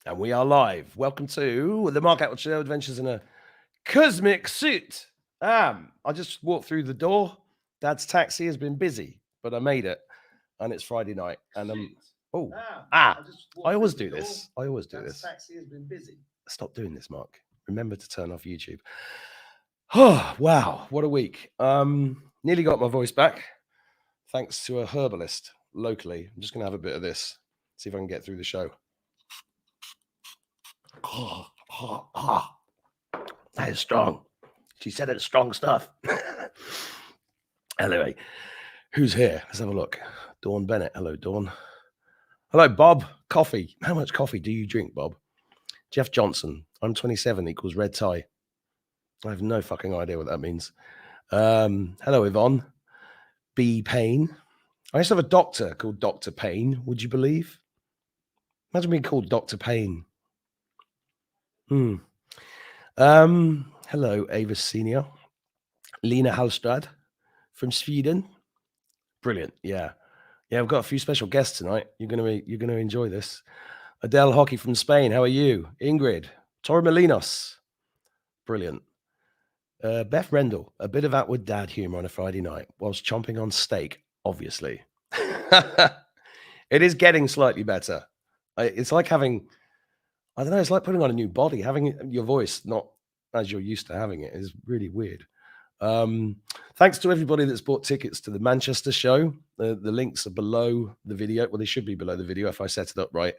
And we are live. Welcome to the Mark Atwood Show, Adventures in a Cosmic Suit. I just walked through the door. Dad's taxi has been busy, but I made it. And it's Friday night. And I always do this. I always do this. Taxi has been busy. Stop doing this, Mark. Remember to turn off YouTube. Oh, wow. What a week. Nearly got my voice back. Thanks to a herbalist locally. I'm just going to have a bit of this. See if I can get through the show. That is strong. She said it's strong stuff. Anyway, who's here? Let's have a look. Dawn Bennett. Hello, Dawn. Hello, Bob. Coffee. How much coffee do you drink, Bob? Jeff Johnson. I'm 27 equals red tie. I have no fucking idea what that means. Hello, Yvonne. B. Payne. I used to have a doctor called Dr. Payne. Would you believe? Imagine being called Dr. Payne. Hello, Ava Senior. Lena Hallstrad from Sweden. Brilliant. Yeah, I've got a few special guests tonight. You're gonna enjoy this. Adele Hockey from Spain. How are you? Ingrid. Torremolinos. Brilliant. Beth Rendell. A bit of Atwood dad humor on a Friday night whilst chomping on steak, obviously. It is getting slightly better. It's like having, I don't know, it's like putting on a new body. Having your voice not as you're used to having it is really weird. Thanks to everybody that's bought tickets to the Manchester show. The links are below the video. Well, they should be below the video if I set it up right.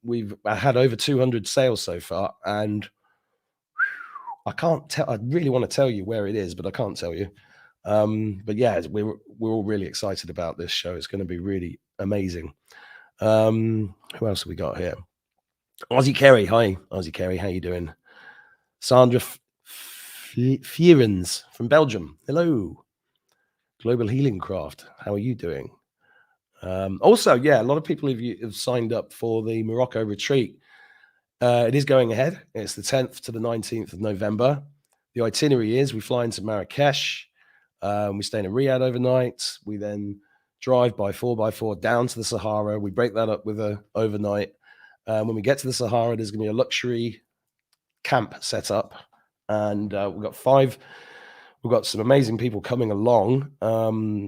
We've had over 200 sales so far, and I can't tell. I really want to tell you where it is, but I can't tell you. But yeah, we're all really excited about this show. It's going to be really amazing. Who else have we got here? Ozzy Kerry. Hi, Ozzy Kerry. How you doing? Sandra Fierens from Belgium. Hello. Global Healing Craft. How are you doing? Also, yeah, a lot of people have signed up for the Morocco retreat. It is going ahead. It's the 10th to the 19th of November. The itinerary is we fly into Marrakesh. We stay in Riyadh overnight. We then drive by 4x4 down to the Sahara. We break that up with a overnight. When we get to the Sahara, there's going to be a luxury camp set up. And we've got some amazing people coming along.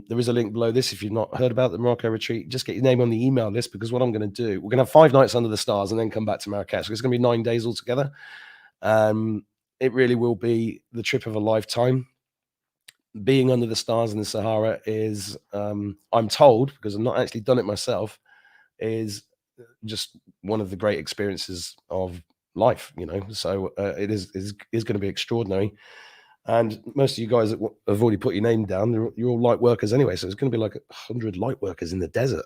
There is a link below this if you've not heard about the Morocco retreat. Just get your name on the email list, because what I'm going to do, we're going to have 5 nights under the stars and then come back to Marrakesh. So it's going to be 9 days altogether. It really will be the trip of a lifetime. Being under the stars in the Sahara is, I'm told, because I've not actually done it myself, is just one of the great experiences of life, you know. So it is going to be extraordinary. And most of you guys that have already put your name down, you're all light workers anyway. So it's going to be like 100 light workers in the desert.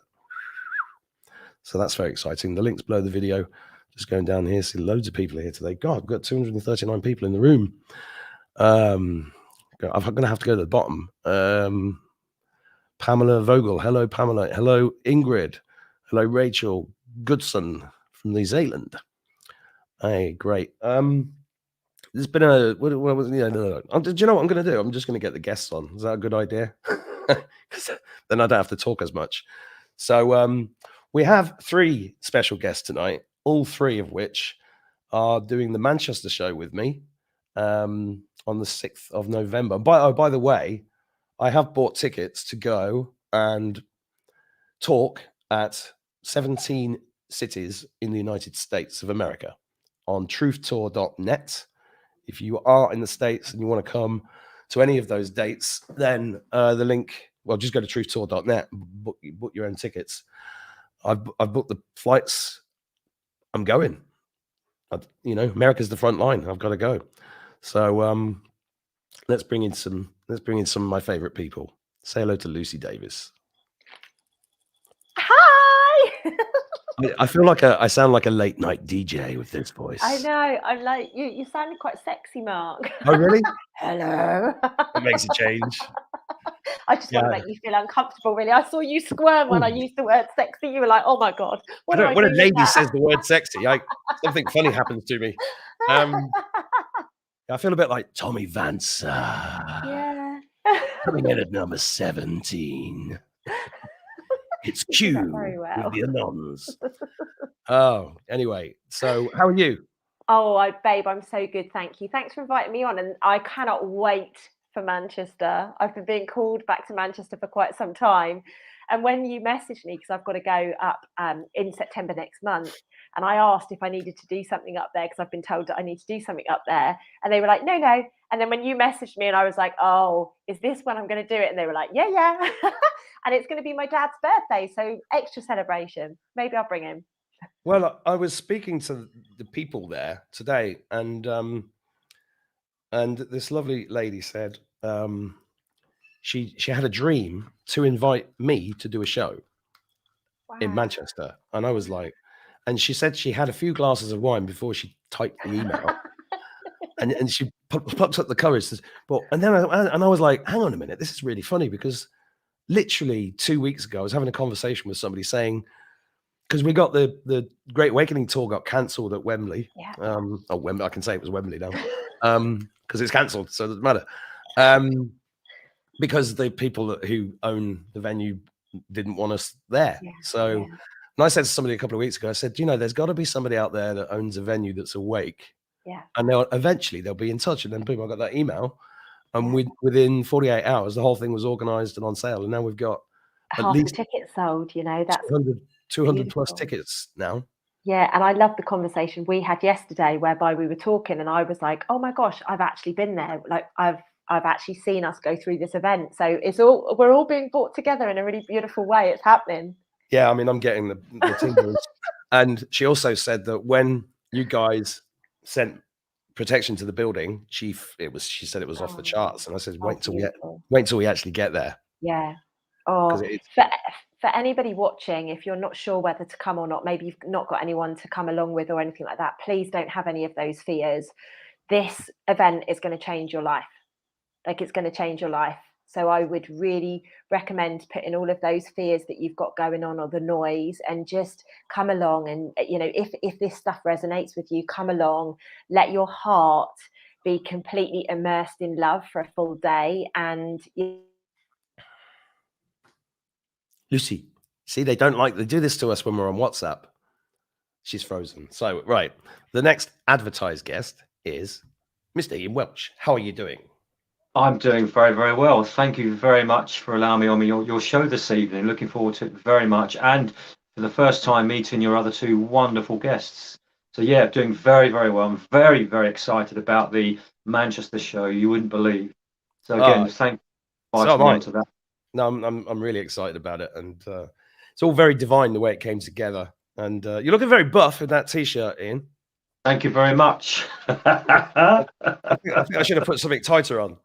So that's very exciting. The link's below the video. Just going down here, see loads of people here today. God, I've got 239 people in the room. I'm going to have to go to the bottom. Pamela Vogel. Hello, Pamela. Hello, Ingrid. Hello, Rachel Goodson from New Zealand. Hey, great. There's been a, do you know what I'm going to do? I'm just going to get the guests on. Is that a good idea? Because then I don't have to talk as much. So we have 3 special guests tonight, all 3 of which are doing the Manchester show with me on the 6th of November. By the way, I have bought tickets to go and talk at 17 cities in the United States of America on truthtour.net. If you are in the States and you want to come to any of those dates, then the link, well, just go to truthtour.net, book your own tickets. I've booked the flights. I'm going. America's the front line. I've got to go. So let's bring in some of my favorite people. Say hello to Lucy Davis. Hi. I feel like I sound like a late night DJ with this voice. I know. I'm like you. You sounded quite sexy, Mark. Oh, really? Hello. That makes a change. I just want to make you feel uncomfortable, really. I saw you squirm when I used the word sexy. You were like, "Oh my god, when a lady says the word sexy, something funny happens to me." I feel a bit like Tommy Vance. Yeah. Coming in at number 17. It's Q with the Anons. Oh, anyway, so how are you? Oh, babe, I'm so good, thank you. Thanks for inviting me on, and I cannot wait for Manchester. I've been being called back to Manchester for quite some time, and when you messaged me, because I've got to go up in September next month, and I asked if I needed to do something up there because I've been told that I need to do something up there, and they were like, no, no. And then when you messaged me, and I was like, oh, is this when I'm going to do it? And they were like, yeah, yeah. And it's going to be my dad's birthday, so extra celebration. Maybe I'll bring him. Well, I was speaking to the people there today, and this lovely lady said she had a dream to invite me to do a show in Wow. Manchester, and I was like, and she said she had a few glasses of wine before she typed the email, and she plucks up the courage. Says, "Well," and then I was like, "Hang on a minute, this is really funny because literally 2 weeks ago I was having a conversation with somebody saying." Because we got the Great Awakening tour got cancelled at Wembley. Yeah. Oh, Wembley. I can say it was Wembley now, because it's cancelled, so it doesn't matter. Because the people who own the venue didn't want us there. Yeah, So, yeah. and I said to somebody a couple of weeks ago, I said, there's got to be somebody out there that owns a venue that's awake, Yeah. and eventually they'll be in touch. And then people got that email, and Yeah. within 48 hours, the whole thing was organised and on sale, and now we've got at Half the least tickets sold, that's 200 plus beautiful. tickets now. Yeah, and I love the conversation we had yesterday whereby we were talking and I was like, oh my gosh, I've actually been there. Like I've actually seen us go through this event. So we're all being brought together in a really beautiful way. It's happening. Yeah, I mean, I'm getting the tingles. And she also said that when you guys sent protection to the building, she said it was off the charts. And I said, wait till we actually get there. Yeah. Oh, for anybody watching, if you're not sure whether to come or not, maybe you've not got anyone to come along with or anything like that, please don't have any of those fears. This event is going to change your life. Like it's going to change your life. So I would really recommend putting all of those fears that you've got going on or the noise and just come along. And, if this stuff resonates with you, come along, let your heart be completely immersed in love for a full day. And Lucy, see, they do this to us when we're on WhatsApp. She's frozen. So, right. The next advertised guest is Mr. Ian Welch. How are you doing? I'm doing very, very well. Thank you very much for allowing me on your show this evening. Looking forward to it very much. And for the first time meeting your other two wonderful guests. So yeah, doing very, very well. I'm very, very excited about the Manchester show. You wouldn't believe. So again, thank you for inviting me onto that. No, I'm really excited about it. And it's all very divine the way it came together. And you're looking very buff in that t-shirt, Ian. Thank you very much. I think I should have put something tighter on.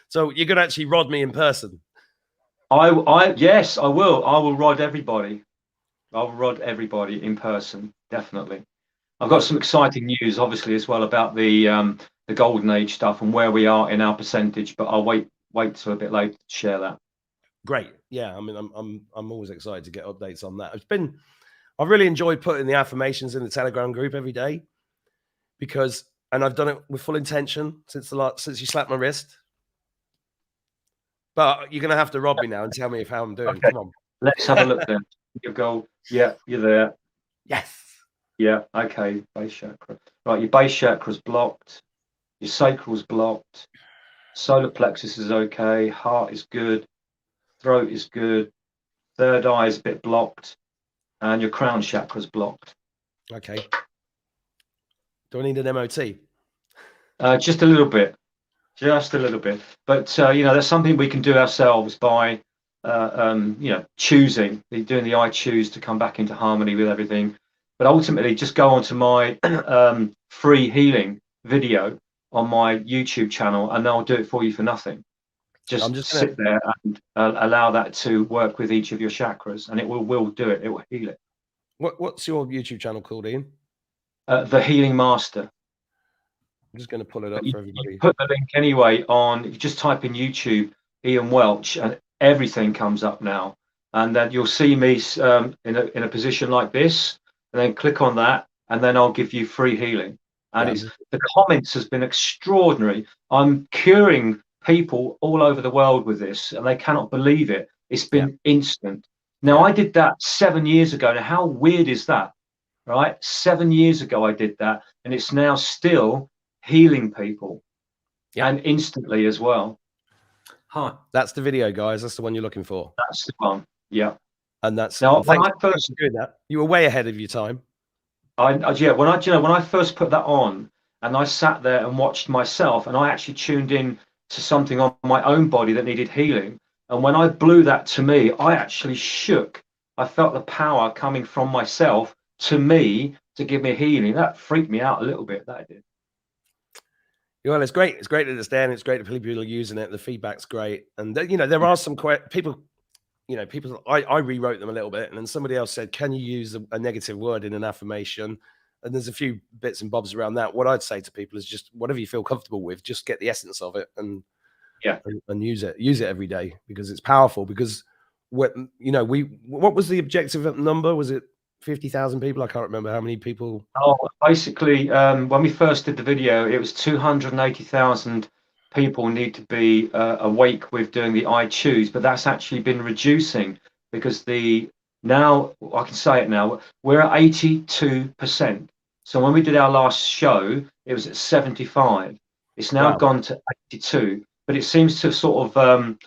So you're going to actually rod me in person? Yes, I will. I will rod everybody. I'll rod everybody in person, definitely. I've got some exciting news, obviously, as well about the golden age stuff and where we are in our percentage. But I'll wait till a bit later to share that. Great. Yeah, I mean, I'm always excited to get updates on that. I've really enjoyed putting the affirmations in the Telegram group every day and I've done it with full intention since you slapped my wrist. But you're going to have to rob me now and tell me how I'm doing. Okay. Come on. Let's have a look then. You go. Yeah, you're there. Yes. Yeah. Okay. Base chakra. Right. Your base chakra's blocked. Your sacral's blocked. Solar plexus is okay. Heart is good. Throat is good. Third eye is a bit blocked. And your crown chakra's blocked. Okay. Do I need an MOT? Just a little bit. Just a little bit. But, that's something we can do ourselves by, choosing, doing the I choose to come back into harmony with everything. But ultimately, just go onto my free healing video on my YouTube channel and I'll do it for you for nothing. Just sit there and allow that to work with each of your chakras, and it will do it. It will heal it. What's your YouTube channel called, Ian? The Healing Master. I'm just going to pull it up for everybody. You put the link anyway on. You just type in YouTube Ian Welch, and everything comes up now. And then you'll see me in a position like this, and then click on that, and then I'll give you free healing. And the comments has been extraordinary. I'm curing people all over the world with this, and they cannot believe it. It's been instant. Now, I did that 7 years ago. Now, how weird is that, right? 7 years ago, I did that, and it's now still healing people, and instantly as well. Huh. That's the video, guys. That's the one you're looking for. That's the one. Yeah. And that's now, when I first doing that, you were way ahead of your time. When I first put that on, and I sat there and watched myself, and I actually tuned in to something on my own body that needed healing. And when I blew that to me, I actually shook. I felt the power coming from myself to me to give me healing. That freaked me out a little bit. That did. Well, it's great. It's great that it's there, and it's great that people are using it. The feedback's great, and there are some people. People. I rewrote them a little bit, and then somebody else said, "Can you use a negative word in an affirmation?" And there's a few bits and bobs around that. What I'd say to people is just whatever you feel comfortable with, just get the essence of it and use it. Use it every day because it's powerful. Because what was the objective number? Was it 50,000 people? I can't remember how many people. Oh, basically, when we first did the video, it was 280,000 people need to be awake with doing the I choose, but that's actually been reducing because now I can say it now, we're at 82%. So when we did our last show, it was at 75. It's now gone to 82, but it seems to have sort of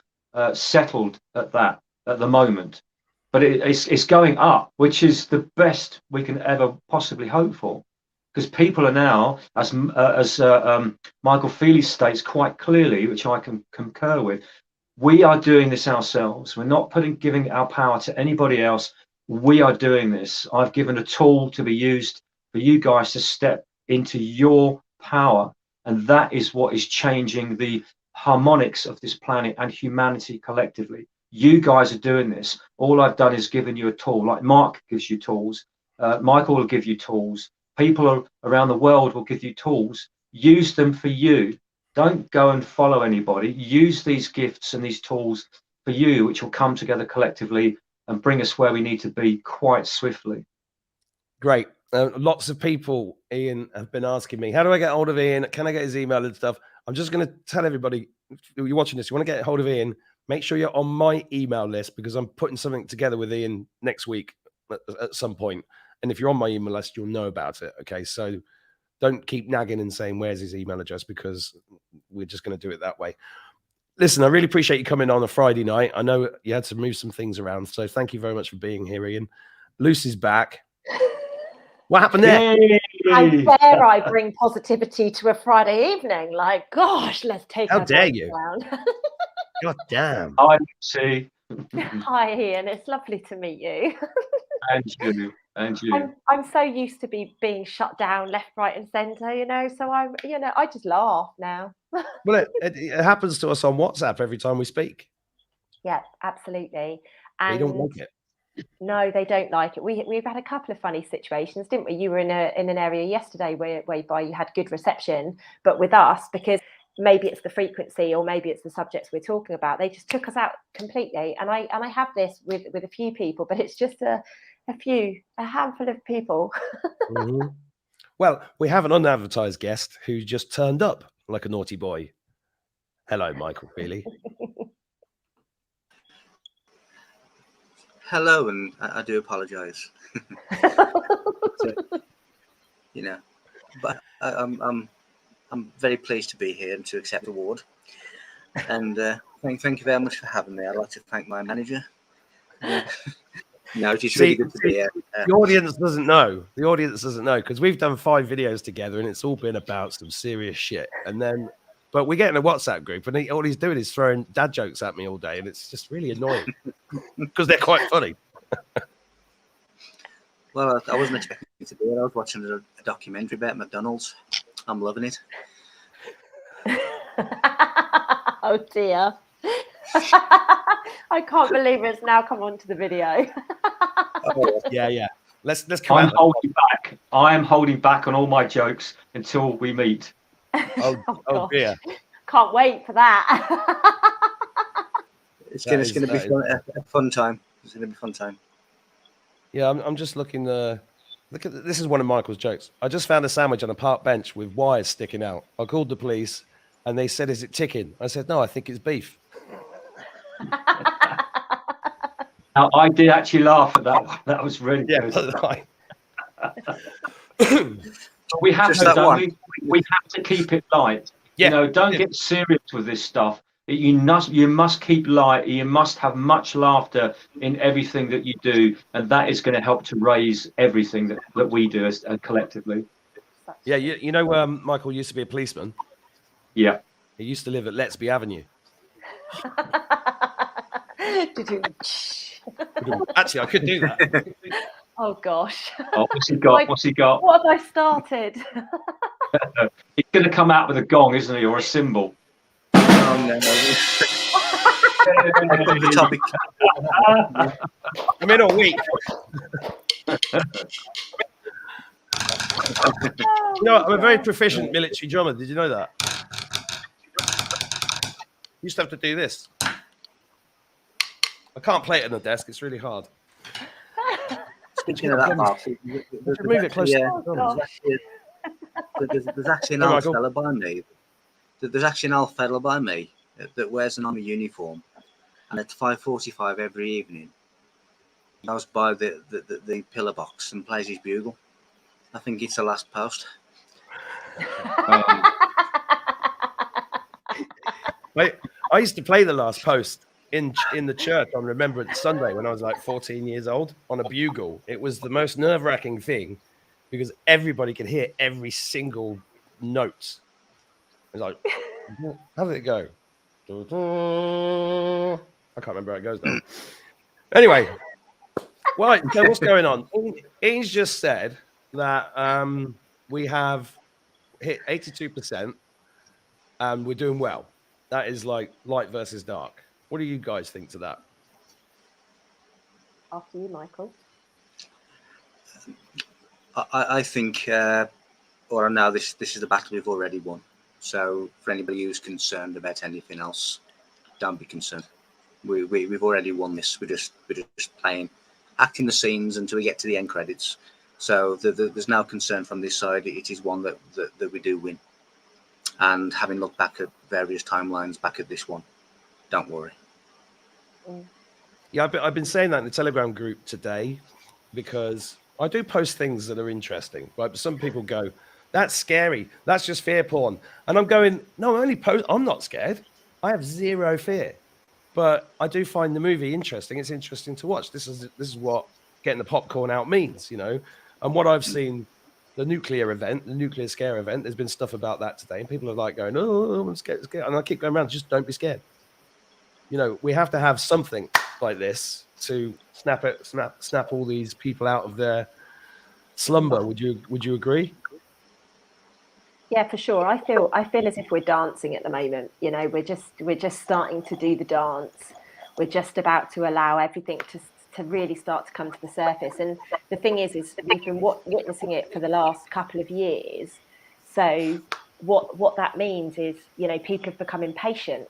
settled at that at the moment. But it's going up, which is the best we can ever possibly hope for, because people are now, as Michael Feely states quite clearly, which I can concur with, we are doing this ourselves. We're not giving our power to anybody else. We are doing this. I've given a tool to be used for you guys to step into your power, and that is what is changing the harmonics of this planet and humanity collectively. You guys are doing this. All I've done is given you a tool, like Mark gives you tools. Michael will give you tools. People around the world will give you tools. Use them for you. Don't go and follow anybody. Use these gifts and these tools for you, which will come together collectively and bring us where we need to be quite swiftly. Great. Lots of people, Ian, have been asking me, how do I get hold of Ian? Can I get his email and stuff? I'm just going to tell everybody, you're watching this, you want to get hold of Ian, make sure you're on my email list because I'm putting something together with Ian next week at some point. And if you're on my email list, you'll know about it. Okay. So don't keep nagging and saying, where's his email address? Because we're just going to do it that way. Listen, I really appreciate you coming on a Friday night. I know you had to move some things around. So thank you very much for being here, Ian. Lucy's back. What happened there? How dare I bring positivity to a Friday evening? Like, gosh, let's take How dare you? Down. God damn. Hi, Lucy. Hi, Ian. It's lovely to meet you. And you. I'm so used to being shut down left, right, and centre, So I just laugh now. Well, it happens to us on WhatsApp every time we speak. Yeah, absolutely. And they don't like it. No, they don't like it. We've had a couple of funny situations, didn't we? You were in an area yesterday whereby you had good reception, but with us, because maybe it's the frequency or maybe it's the subjects we're talking about, they just took us out completely. And I have this with a few people, but it's just a handful of people. Mm-hmm. Well, we have an unadvertised guest who just turned up like a naughty boy. Hello, Michael Feely. Hello, and I do apologise. But I'm very pleased to be here and to accept the award. And thank you very much for having me. I'd like to thank my manager. No, it's really good to be here. The audience doesn't know. The audience doesn't know because we've done 5 videos together and it's all been about some serious shit. But we get in a WhatsApp group and all he's doing is throwing dad jokes at me all day, and it's just really annoying because they're quite funny. Well, I wasn't expecting it to be. I was watching a documentary about McDonald's. I'm loving it. Oh dear. I can't believe it's now come onto the video. Yeah. Let's come I'm holding back. I am holding back on all my jokes until we meet. Oh dear. Can't wait for that. It's going to be a fun time. It's going to be a fun time. Yeah, I'm just looking. Look at this is one of Michael's jokes. I just found a sandwich on a park bench with wires sticking out. I called the police, and they said, "Is it chicken?" I said, "No, I think it's beef." Now, I did actually laugh at that one. That was really good. We have Just to, that don't one. we have to keep it light. Yeah. You know, don't get serious with this stuff. You must keep light. You must have much laughter in everything that you do, and that is going to help to raise everything that we do as collectively. Yeah, you know, Michael used to be a policeman. Yeah. He used to live at Lettsby Avenue. Actually, I could do that. Oh gosh. Oh, what's he got? What's he got? What have I started? He's going to come out with a gong, isn't he, or a cymbal? Oh, no. The topic. I'm in all week. You know, I'm a very proficient military drummer. Did you know that? Used to have to do this. I can't play it on the desk. It's really hard. Speaking of that, Mark, Move it closer. There's actually an old fella by me. There's actually an old fella by me that wears an army uniform, and at 5:45 every evening, he goes by the pillar box and plays his bugle. I think it's the last post. I used to play the last post in the church on Remembrance Sunday when I was like 14 years old on a bugle. It was the most nerve-wracking thing because everybody could hear every single note. It was like, how did it go? I can't remember how it goes now. Anyway, well, so what's going on? Ian's just said that we have hit 82% and we're doing well. That is like light versus dark. What do you guys think to that? After you, Michael. I think, or now this is the battle we've already won. So for anybody who's concerned about anything else, don't be concerned. We've already won this. We're just playing, acting the scenes until we get to the end credits. So there's no concern from this side. It is one that we do win. And having looked back at various timelines, back at this one, don't worry. Yeah, I've been saying that in the Telegram group today because I do post things that are interesting. But some people go, "That's scary. That's just fear porn," and I'm going, "No, I'm not scared. I have zero fear." But I do find the movie interesting. It's interesting to watch. This is what getting the popcorn out means, you know. And what I've seen. The nuclear event, the nuclear scare event, there's been stuff about that today, and people are like going, "Oh, I'm scared." And I keep going around, just don't be scared. You know, we have to have something like this to snap all these people out of their slumber. Would you agree? Yeah, for sure. I feel as if we're dancing at the moment. You know, we're just starting to do the dance. We're just about to allow everything to really start to come to the surface. And the thing is we've been witnessing it for the last couple of years. So what that means is, you know, people have become impatient,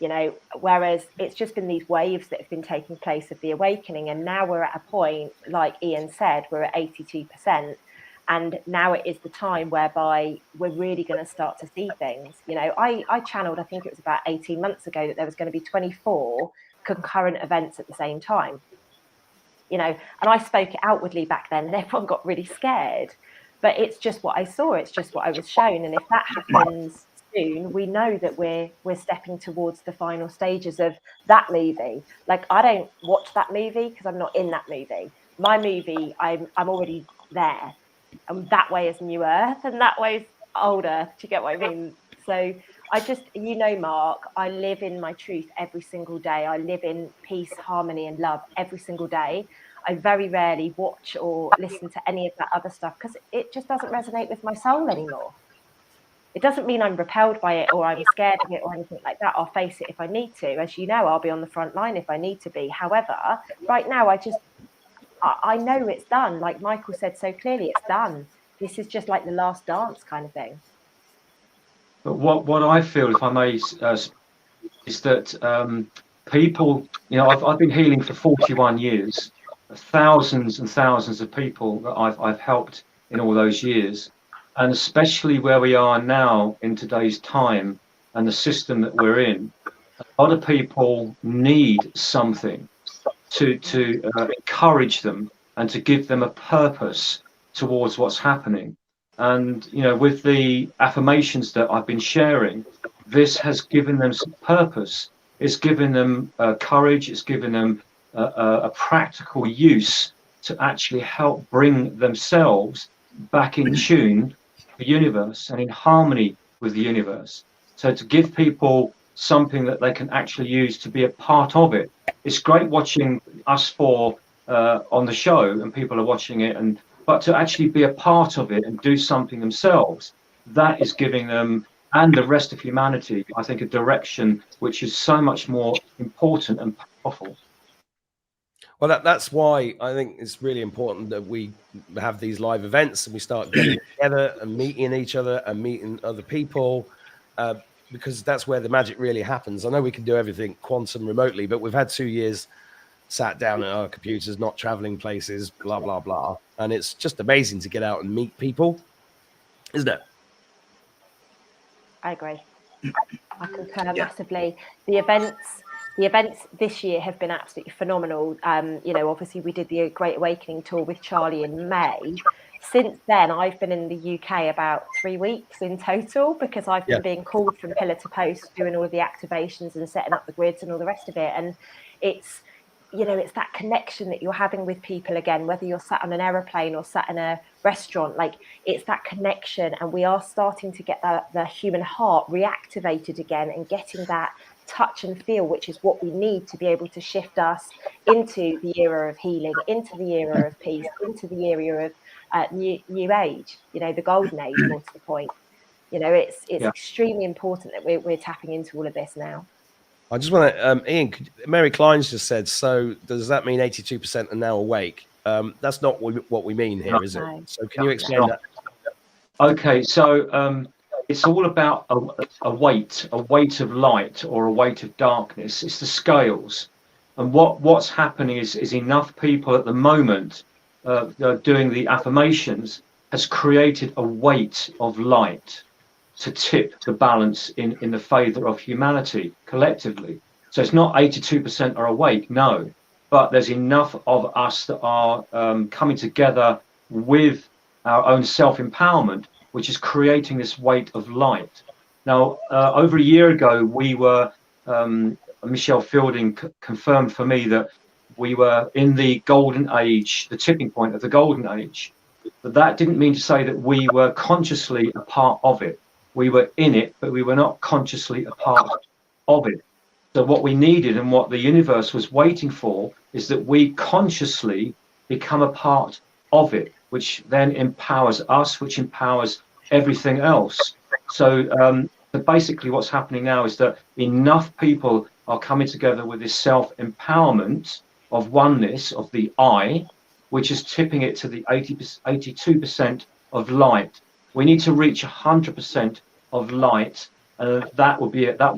you know, whereas it's just been these waves that have been taking place of the awakening. And now we're at a point, like Ian said, we're at 82%. And now it is the time whereby we're really going to start to see things. You know, I channeled, I think it was about 18 months ago, that there was going to be 24 concurrent events at the same time, you know, and I spoke it outwardly back then and everyone got really scared, but it's just what I saw, it's just what I was shown. And if that happens soon, we know that we're stepping towards the final stages of that movie. Like, I don't watch that movie because I'm not in that movie. My movie, I'm already there, and that way is New Earth and that way is Old Earth. Do you get what I mean? So I just, you know, Mark, I live in my truth every single day. I live in peace, harmony, and love every single day. I very rarely watch or listen to any of that other stuff because it just doesn't resonate with my soul anymore. It doesn't mean I'm repelled by it or I'm scared of it or anything like that. I'll face it if I need to. As you know, I'll be on the front line if I need to be. However, right now, I know it's done. Like Michael said so clearly, it's done. This is just like the last dance kind of thing. But what I feel, if I may, is that people, you know, I've been healing for 41 years, thousands and thousands of people that I've helped in all those years, and especially where we are now in today's time and the system that we're in, a lot of people need something to encourage them and to give them a purpose towards what's happening. And with the affirmations that I've been sharing, this has given them some purpose. It's given them courage. It's given them a practical use to actually help bring themselves back in tune with the universe and in harmony with the universe. So to give people something that they can actually use to be a part of it. It's great watching us four on the show and people are watching it, but to actually be a part of it and do something themselves, that is giving them and the rest of humanity, I think, a direction which is so much more important and powerful. Well, that's why I think it's really important that we have these live events and we start getting together and meeting each other and meeting other people, because that's where the magic really happens. I know we can do everything quantum remotely, but we've had 2 years sat down at our computers, not traveling places, blah, blah, blah. And it's just amazing to get out and meet people, isn't it? I agree. I concur massively. The events this year have been absolutely phenomenal. Obviously we did the Great Awakening tour with Charlie in May. Since then, I've been in the UK about 3 weeks in total, because I've been being called from pillar to post, doing all of the activations and setting up the grids and all the rest of it. And it's that connection that you're having with people again, whether you're sat on an aeroplane or sat in a restaurant, like it's that connection. And we are starting to get the human heart reactivated again and getting that touch and feel, which is what we need to be able to shift us into the era of healing, into the era of peace, into the era of new age, the golden age, more to the point. It's extremely important that we're tapping into all of this now. I just want to, Ian, Mary Klein's just said, so does that mean 82% are now awake? That's not what we mean here, is it? So can you explain that? Okay, so it's all about a weight of light or a weight of darkness. It's the scales. And what's happening is enough people at the moment doing the affirmations has created a weight of light to tip the balance in the favor of humanity collectively. So it's not 82% are awake, no, but there's enough of us that are coming together with our own self-empowerment, which is creating this weight of light. Now, over a year ago, we were, Michelle Fielding confirmed for me that we were in the golden age, the tipping point of the golden age. But that didn't mean to say that we were consciously a part of it. We were in it, but we were not consciously a part of it. So what we needed and what the universe was waiting for is that we consciously become a part of it, which then empowers us, which empowers everything else. So basically what's happening now is that enough people are coming together with this self-empowerment of oneness, of the I, which is tipping it to the 82% of light. We need to reach 100% of light, and that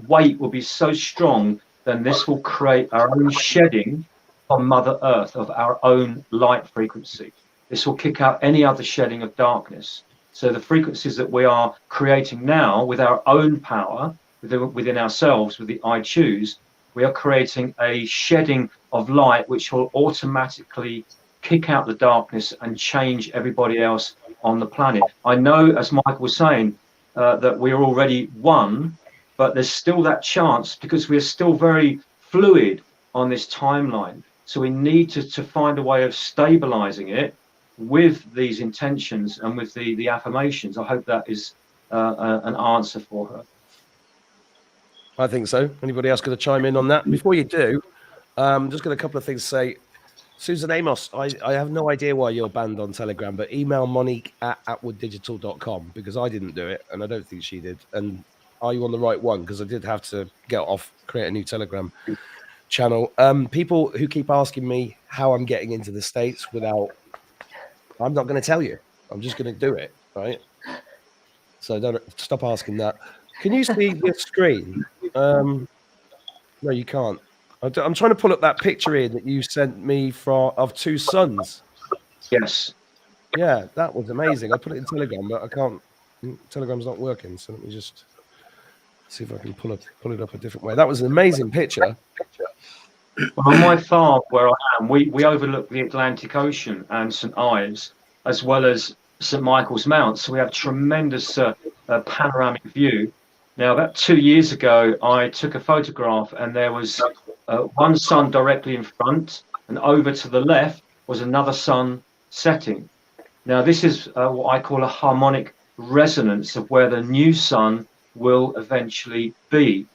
weight will be so strong, then this will create our own shedding on Mother Earth of our own light frequency. This will kick out any other shedding of darkness. So the frequencies that we are creating now with our own power within ourselves, with the I choose, we are creating a shedding of light which will automatically kick out the darkness and change everybody else on the planet. I know, as Michael was saying, that we are already one, but there's still that chance because we are still very fluid on this timeline. So we need to find a way of stabilizing it with these intentions and with the affirmations. I hope that is an answer for her. I think so. Anybody else going to chime in on that? Before you do, just got a couple of things to say. Susan Amos, I have no idea why you're banned on Telegram, but email Monique at atwooddigital.com, because I didn't do it, and I don't think she did. And are you on the right one? Because I did have to get off, create a new Telegram channel. People who keep asking me how I'm getting into the States I'm not going to tell you. I'm just going to do it, right? So don't stop asking that. Can you see the screen? No, you can't. I'm trying to pull up that picture here that you sent me of two suns. Yes. Yeah, that was amazing. I put it in Telegram, but I can't. Telegram's not working, so let me just see if I can pull it up a different way. That was an amazing picture. Well, on my farm where I am, we overlook the Atlantic Ocean and St Ives, as well as St Michael's Mount. So we have tremendous panoramic view. Now, about 2 years ago, I took a photograph, and there was one sun directly in front, and over to the left was another sun setting. Now, this is what I call a harmonic resonance of where the new sun will eventually be.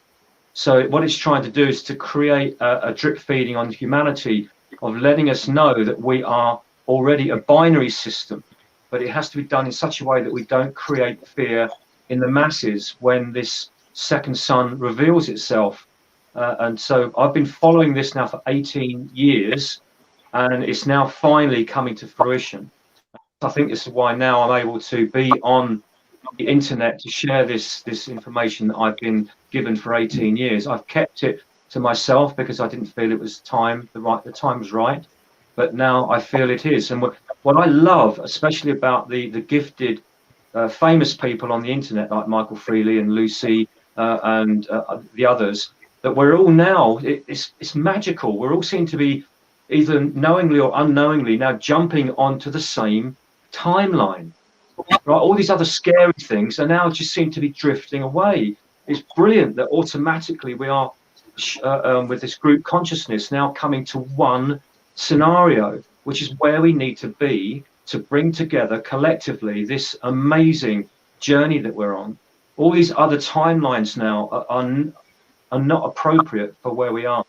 So what it's trying to do is to create a drip feeding on humanity of letting us know that we are already a binary system, but it has to be done in such a way that we don't create fear in the masses when this second sun reveals itself. And so I've been following this now for 18 years, and it's now finally coming to fruition. I think this is why now I'm able to be on the internet to share this information that I've been given for 18 years. I've kept it to myself because I didn't feel it was time, the time was right, but now I feel it is. And what I love, especially about the gifted, famous people on the internet like Michael Freely and Lucy and the others, that we're all now, it's magical. We're all seem to be either knowingly or unknowingly now jumping onto the same timeline. Right, all these other scary things are now just seem to be drifting away. It's brilliant that automatically we are with this group consciousness now coming to one scenario, which is where we need to be to bring together collectively this amazing journey that we're on. All these other timelines now are not appropriate for where we are.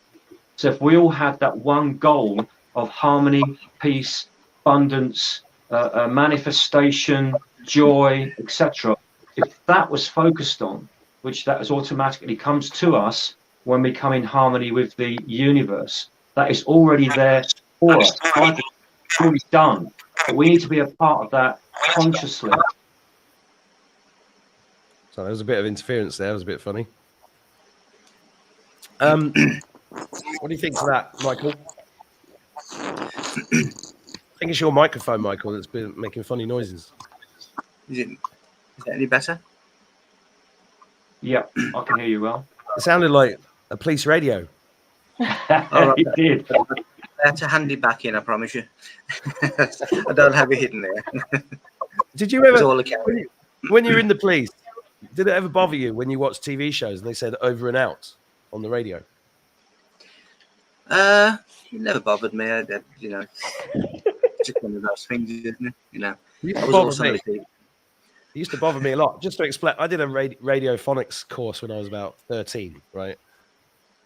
So if we all had that one goal of harmony, peace, abundance, manifestation, joy, etc. If that was focused on, which that is automatically comes to us when we come in harmony with the universe, that is already there for us. It's already done, but we need to be a part of that consciously. So there was a bit of interference there. It was a bit funny. What do you think to that, Michael? I think it's your microphone, Michael, that's been making funny noises. Is it any better? Yeah, I can hear you well. It sounded like a police radio. It did. I had to hand it back in, I promise you. I don't have it hidden there. Did you ever, when you're in the police, did it ever bother you when you watch TV shows and they said over and out on the radio? It never bothered me. You know, it's just one of those things, isn't it? You know, it used to bother me a lot. Just to explain, I did a radiophonics course when I was about 13, right?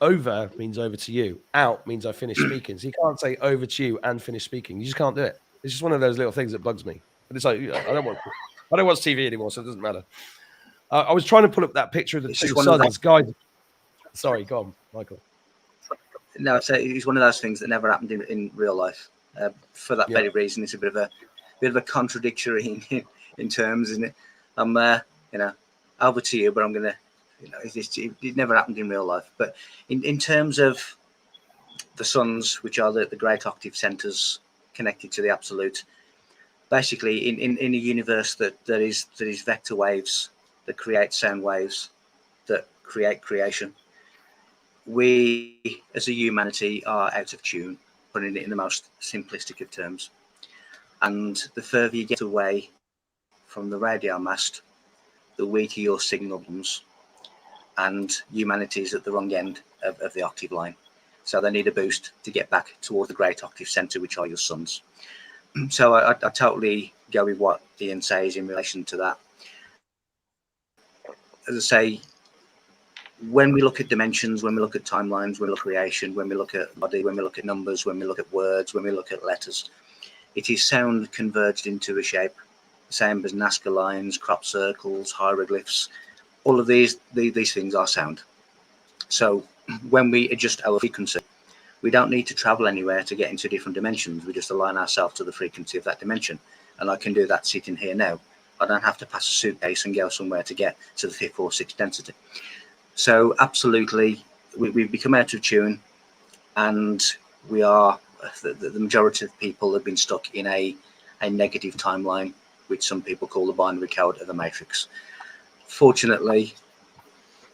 Over means over to you. Out means I finished speaking. So you can't say over to you and finish speaking. You just can't do it. It's just one of those little things that bugs me. But it's like, I don't watch TV anymore, so it doesn't matter. I was trying to pull up that picture of the two sons. Guys, sorry, go on, Michael. No, it's one of those things that never happened in real life. For that very reason, it's a bit of a contradictory in terms, isn't it? I'm, you know, over to you, but I'm gonna, you know, it never happened in real life. But in terms of the suns, which are the great octave centers connected to the absolute, basically in a universe that is vector waves that create sound waves that create creation. We, as a humanity, are out of tune, putting it in the most simplistic of terms. And the further you get away from the radio mast, the weaker your signal becomes, and humanity is at the wrong end of the octave line. So they need a boost to get back towards the great octave center, which are your suns. So I totally go with what Ian says in relation to that. As I say, when we look at dimensions, when we look at timelines, when we look at creation, when we look at body, when we look at numbers, when we look at words, when we look at letters, it is sound converged into a shape, same as Nazca lines, crop circles, hieroglyphs. All of these things are sound. So when we adjust our frequency, we don't need to travel anywhere to get into different dimensions. We just align ourselves to the frequency of that dimension. And I can do that sitting here now. I don't have to pass a suitcase and go somewhere to get to the 5th or 6th density. So absolutely, we've become out of tune, and we are, the majority of people have been stuck in a negative timeline, which some people call the binary code of the matrix. Fortunately,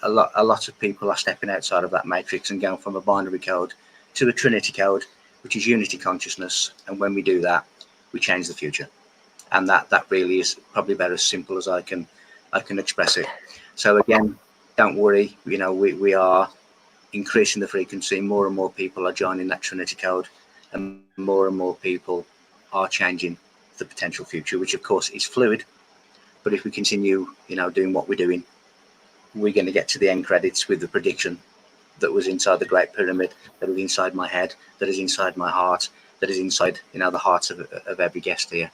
a lot of people are stepping outside of that matrix and going from a binary code to the Trinity Code, which is unity consciousness. And when we do that, we change the future. And that really is probably about as simple as I can express it. So again, don't worry, you know, we are increasing the frequency. More and more people are joining that Trinity Code, and more people are changing the potential future, which of course is fluid. But if we continue, you know, doing what we're doing, we're going to get to the end credits with the prediction that was inside the Great Pyramid, that is inside my head, that is inside my heart, that is inside, you know, the hearts of every guest here.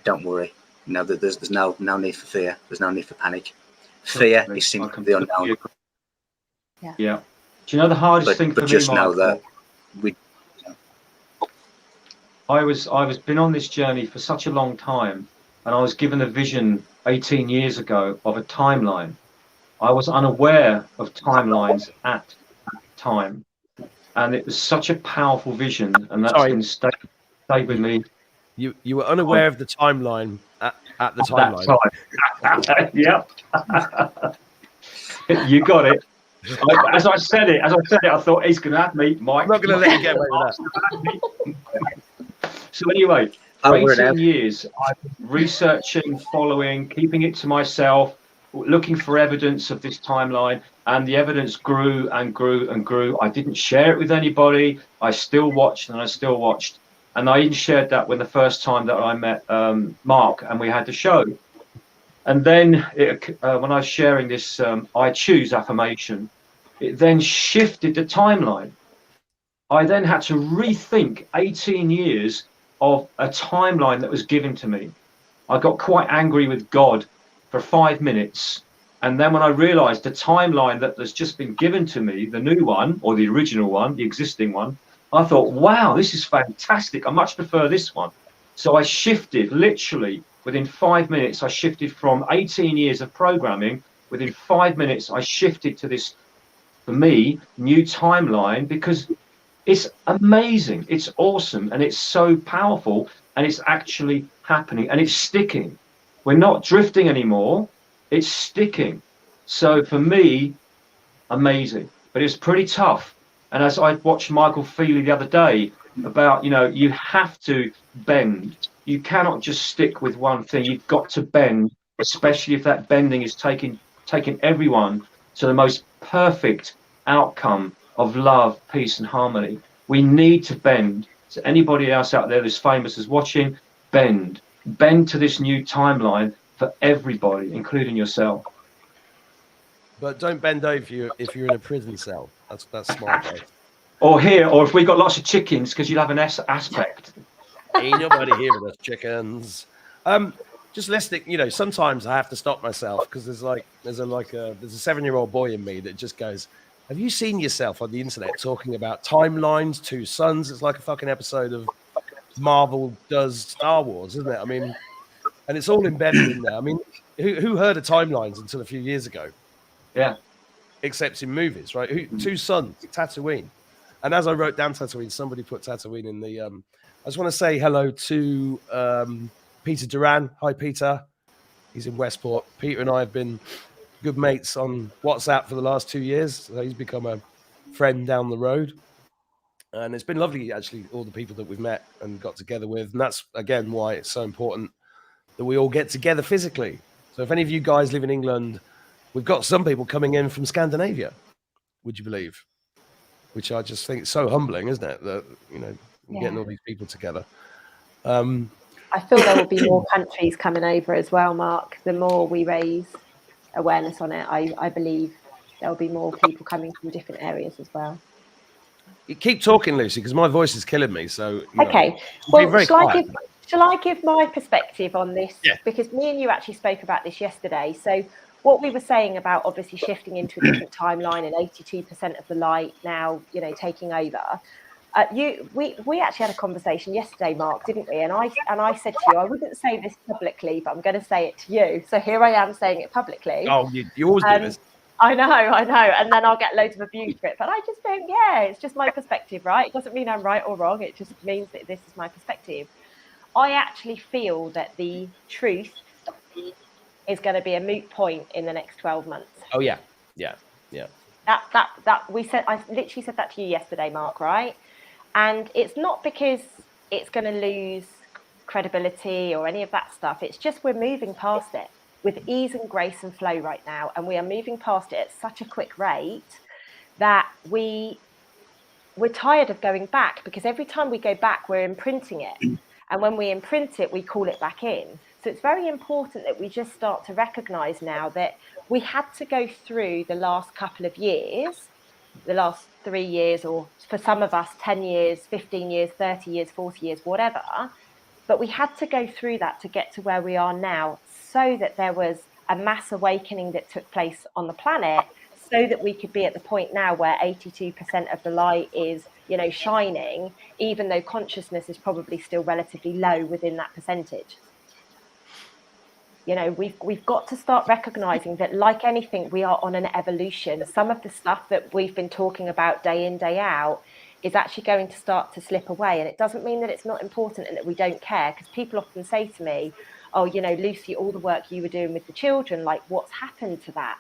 Don't worry. You know, there's no need for fear. There's no need for panic. Fear is simply the unknown. Yeah. Do you know the hardest thing for me, just Michael, know that I was been on this journey for such a long time, and I was given a vision 18 years ago of a timeline. I was unaware of timelines at that time, and it was such a powerful vision, and that's been stayed with me. You were unaware of the timeline at the timeline. Yeah. You got it. As I said it, I thought he's going to have me, Mike. I'm not going to let you get away with that. So anyway, for 18 years, I've been researching, following, keeping it to myself, looking for evidence of this timeline, and the evidence grew and grew and grew. I didn't share it with anybody. I still watched and I still watched. And I even shared that when the first time that I met Mark and we had the show. And then when I was sharing this I choose affirmation, it then shifted the timeline. I then had to rethink 18 years of a timeline that was given to me. I got quite angry with God for 5 minutes. And then when I realized the timeline that has just been given to me, the new one or the original one, the existing one, I thought, wow, this is fantastic. I much prefer this one. So I shifted literally within 5 minutes. I shifted from 18 years of programming. Within 5 minutes, I shifted to this, for me, new timeline, because it's amazing. It's awesome. And it's so powerful. And it's actually happening. And it's sticking. We're not drifting anymore. It's sticking. So for me, amazing. But it's pretty tough. And as I watched Michael Feely the other day about, you know, you have to bend. You cannot just stick with one thing. You've got to bend, especially if that bending is taking everyone to the most perfect outcome of love, peace, and harmony. We need to bend. So anybody else out there that's famous is watching, bend. Bend to this new timeline for everybody, including yourself. But don't bend over if you're in a prison cell. That's smart, guys. Or if we got lots of chickens, because you'll have an aspect. Ain't nobody here with us chickens. Just listening, you know, sometimes I have to stop myself because there's a 7-year-old boy in me that just goes, have you seen yourself on the internet talking about timelines, two suns? It's like a fucking episode of Marvel does Star Wars, isn't it? I mean, and it's all embedded in there. I mean, who heard of timelines until a few years ago? Yeah. Except in movies, right? Two suns, Tatooine. And as I wrote down Tatooine, somebody put Tatooine in the... I just want to say hello to Peter Duran. Hi, Peter. He's in Westport. Peter and I have been good mates on WhatsApp for the last 2 years. So he's become a friend down the road. And it's been lovely, actually, all the people that we've met and got together with. And that's, again, why it's so important that we all get together physically. So if any of you guys live in England, we've got some people coming in from Scandinavia, would you believe? Which I just think is so humbling, isn't it? That, you know, getting all these people together. I feel there will be more countries coming over as well, Mark. The more we raise awareness on it, I believe there will be more people coming from different areas as well. You keep talking, Lucy, because my voice is killing me. So okay, well, shall I give my perspective on this? Yeah. Because me and you actually spoke about this yesterday. So what we were saying about obviously shifting into a different timeline and 82% of the light now, you know, taking over. We actually had a conversation yesterday, Mark, didn't we? And I said to you, I wouldn't say this publicly, but I'm going to say it to you. So here I am saying it publicly. Oh, you always do this. I know. And then I'll get loads of abuse for it. But I just think, it's just my perspective, right? It doesn't mean I'm right or wrong. It just means that this is my perspective. I actually feel that the truth is going to be a moot point in the next 12 months. Oh, yeah. That we said, I literally said that to you yesterday, Mark, right? And it's not because it's going to lose credibility or any of that stuff. It's just we're moving past it with ease and grace and flow right now, and we are moving past it at such a quick rate that we're tired of going back, because every time we go back, we're imprinting it, and when we imprint it, we call it back in. So it's very important that we just start to recognize now that we had to go through the last couple of years, the last 3 years, or for some of us 10 years, 15 years, 30 years, 40 years, whatever, but we had to go through that to get to where we are now, so that there was a mass awakening that took place on the planet, so that we could be at the point now where 82% of the light is, shining, even though consciousness is probably still relatively low within that percentage. We've got to start recognizing that, like anything, we are on an evolution. Some of the stuff that we've been talking about day in, day out is actually going to start to slip away. And it doesn't mean that it's not important and that we don't care, because people often say to me, oh, Lucy, all the work you were doing with the children, like, what's happened to that?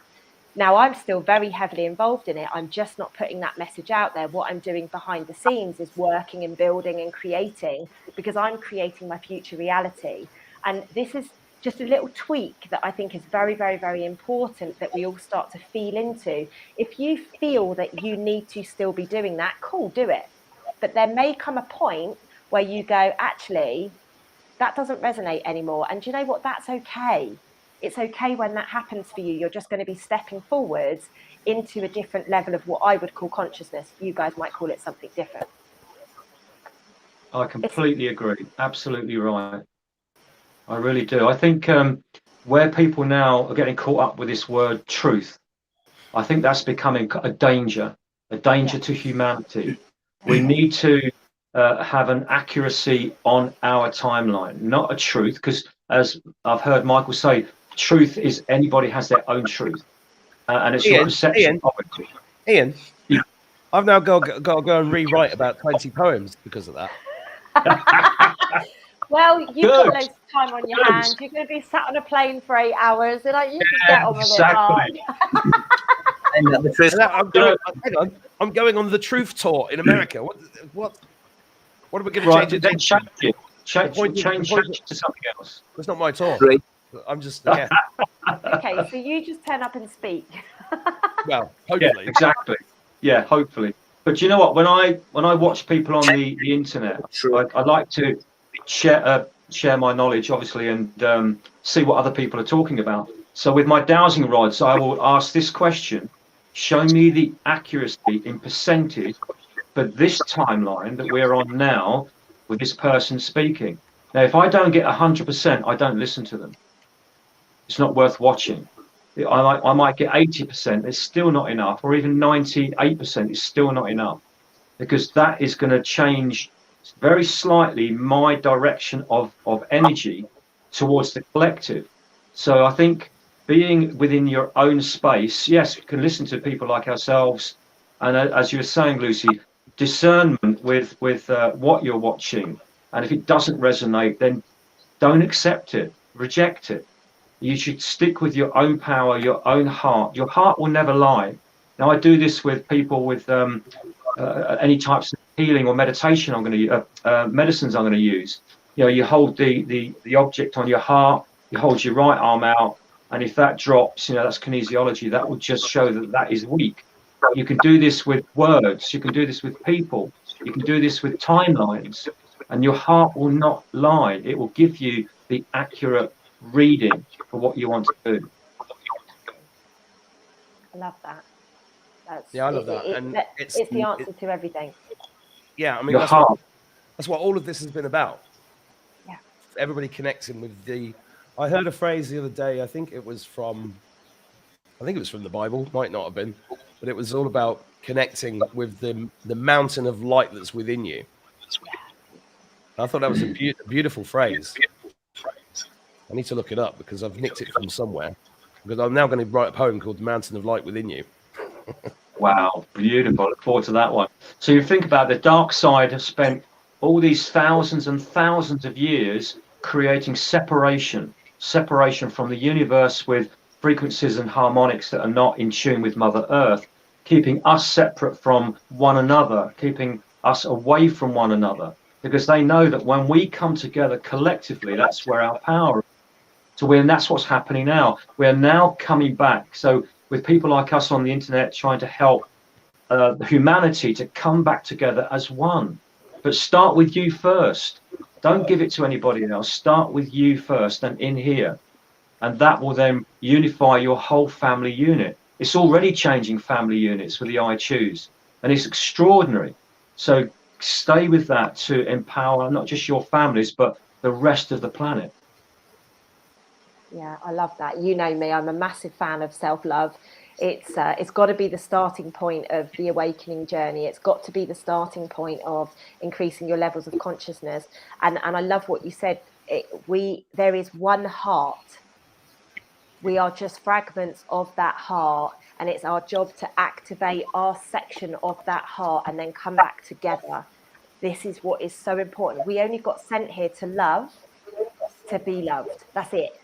Now, I'm still very heavily involved in it. I'm just not putting that message out there. What I'm doing behind the scenes is working and building and creating, because I'm creating my future reality. And this is just a little tweak that I think is very, very, very important that we all start to feel into. If you feel that you need to still be doing that, cool, do it. But there may come a point where you go, actually, that doesn't resonate anymore. And do you know what? That's okay. It's okay when that happens for you. You're just going to be stepping forwards into a different level of what I would call consciousness. You guys might call it something different. I completely agree. Absolutely right. I really do. I think where people now are getting caught up with this word truth, I think that's becoming a danger to humanity. We need to have an accuracy on our timeline, not a truth, because as I've heard Michael say, truth is anybody has their own truth, and it's your perception of it. Ian, yeah. I've now got to go and rewrite about 20 poems because of that. Well, you've got loads of time on your hands. You're going to be sat on a plane for 8 hours. You can get on with it. I'm going on the Truth Tour in America. What are we going to change it? Then change it. Change to something else. It's not my tour. I'm just Okay, so you just turn up and speak. Well, hopefully. Yeah, exactly. Yeah, hopefully. But you know what? When I watch people on the internet, I like to share my knowledge, obviously, and see what other people are talking about. So with my dowsing rods, I will ask this question: show me the accuracy in percentage for this timeline that we're on now with this person speaking. Now, if I don't get 100%, I don't listen to them. It's not worth watching. I might get 80%. It's still not enough, or even 98% is still not enough, because that is going to change very slightly my direction of energy towards the collective. So I think being within your own space, yes, you can listen to people like ourselves, and as you were saying, Lucy, discernment with what you're watching, and if it doesn't resonate, then don't accept it, reject it. You should stick with your own power, your own heart. Your heart will never lie. Now, I do this with people with any types of healing or meditation medicines I'm going to use. You hold the object on your heart, you hold your right arm out, and if that drops, that's kinesiology. That will just show that is weak. You can do this with words, you can do this with people, you can do this with timelines, and your heart will not lie. It will give you the accurate reading for what you want to do. I love that. I love that. And it's the answer to everything. Yeah, I mean, that's what all of this has been about. Yeah. Everybody connecting with the... I heard a phrase the other day, I think it was from the Bible, might not have been, but it was all about connecting with the mountain of light that's within you. I thought that was a beautiful phrase. I need to look it up because I've nicked it from somewhere. Because I'm now going to write a poem called The Mountain of Light Within You. Wow, beautiful. I look forward to that one. So you think about the dark side has spent all these thousands and thousands of years creating separation from the universe with frequencies and harmonics that are not in tune with Mother Earth, keeping us separate from one another, keeping us away from one another, because they know that when we come together collectively, that's where our power is. So that's what's happening now. We're now coming back. So with people like us on the internet trying to help humanity to come back together as one. But start with you first. Don't give it to anybody else. Start with you first and in here. And that will then unify your whole family unit. It's already changing family units with the I Choose. And it's extraordinary. So stay with that to empower not just your families, but the rest of the planet. Yeah, I love that. You know me, I'm a massive fan of self-love. It's got to be the starting point of the awakening journey. It's got to be the starting point of increasing your levels of consciousness. And I love what you said. There is one heart. We are just fragments of that heart, and it's our job to activate our section of that heart and then come back together. This is what is so important. We only got sent here to love, to be loved. That's it.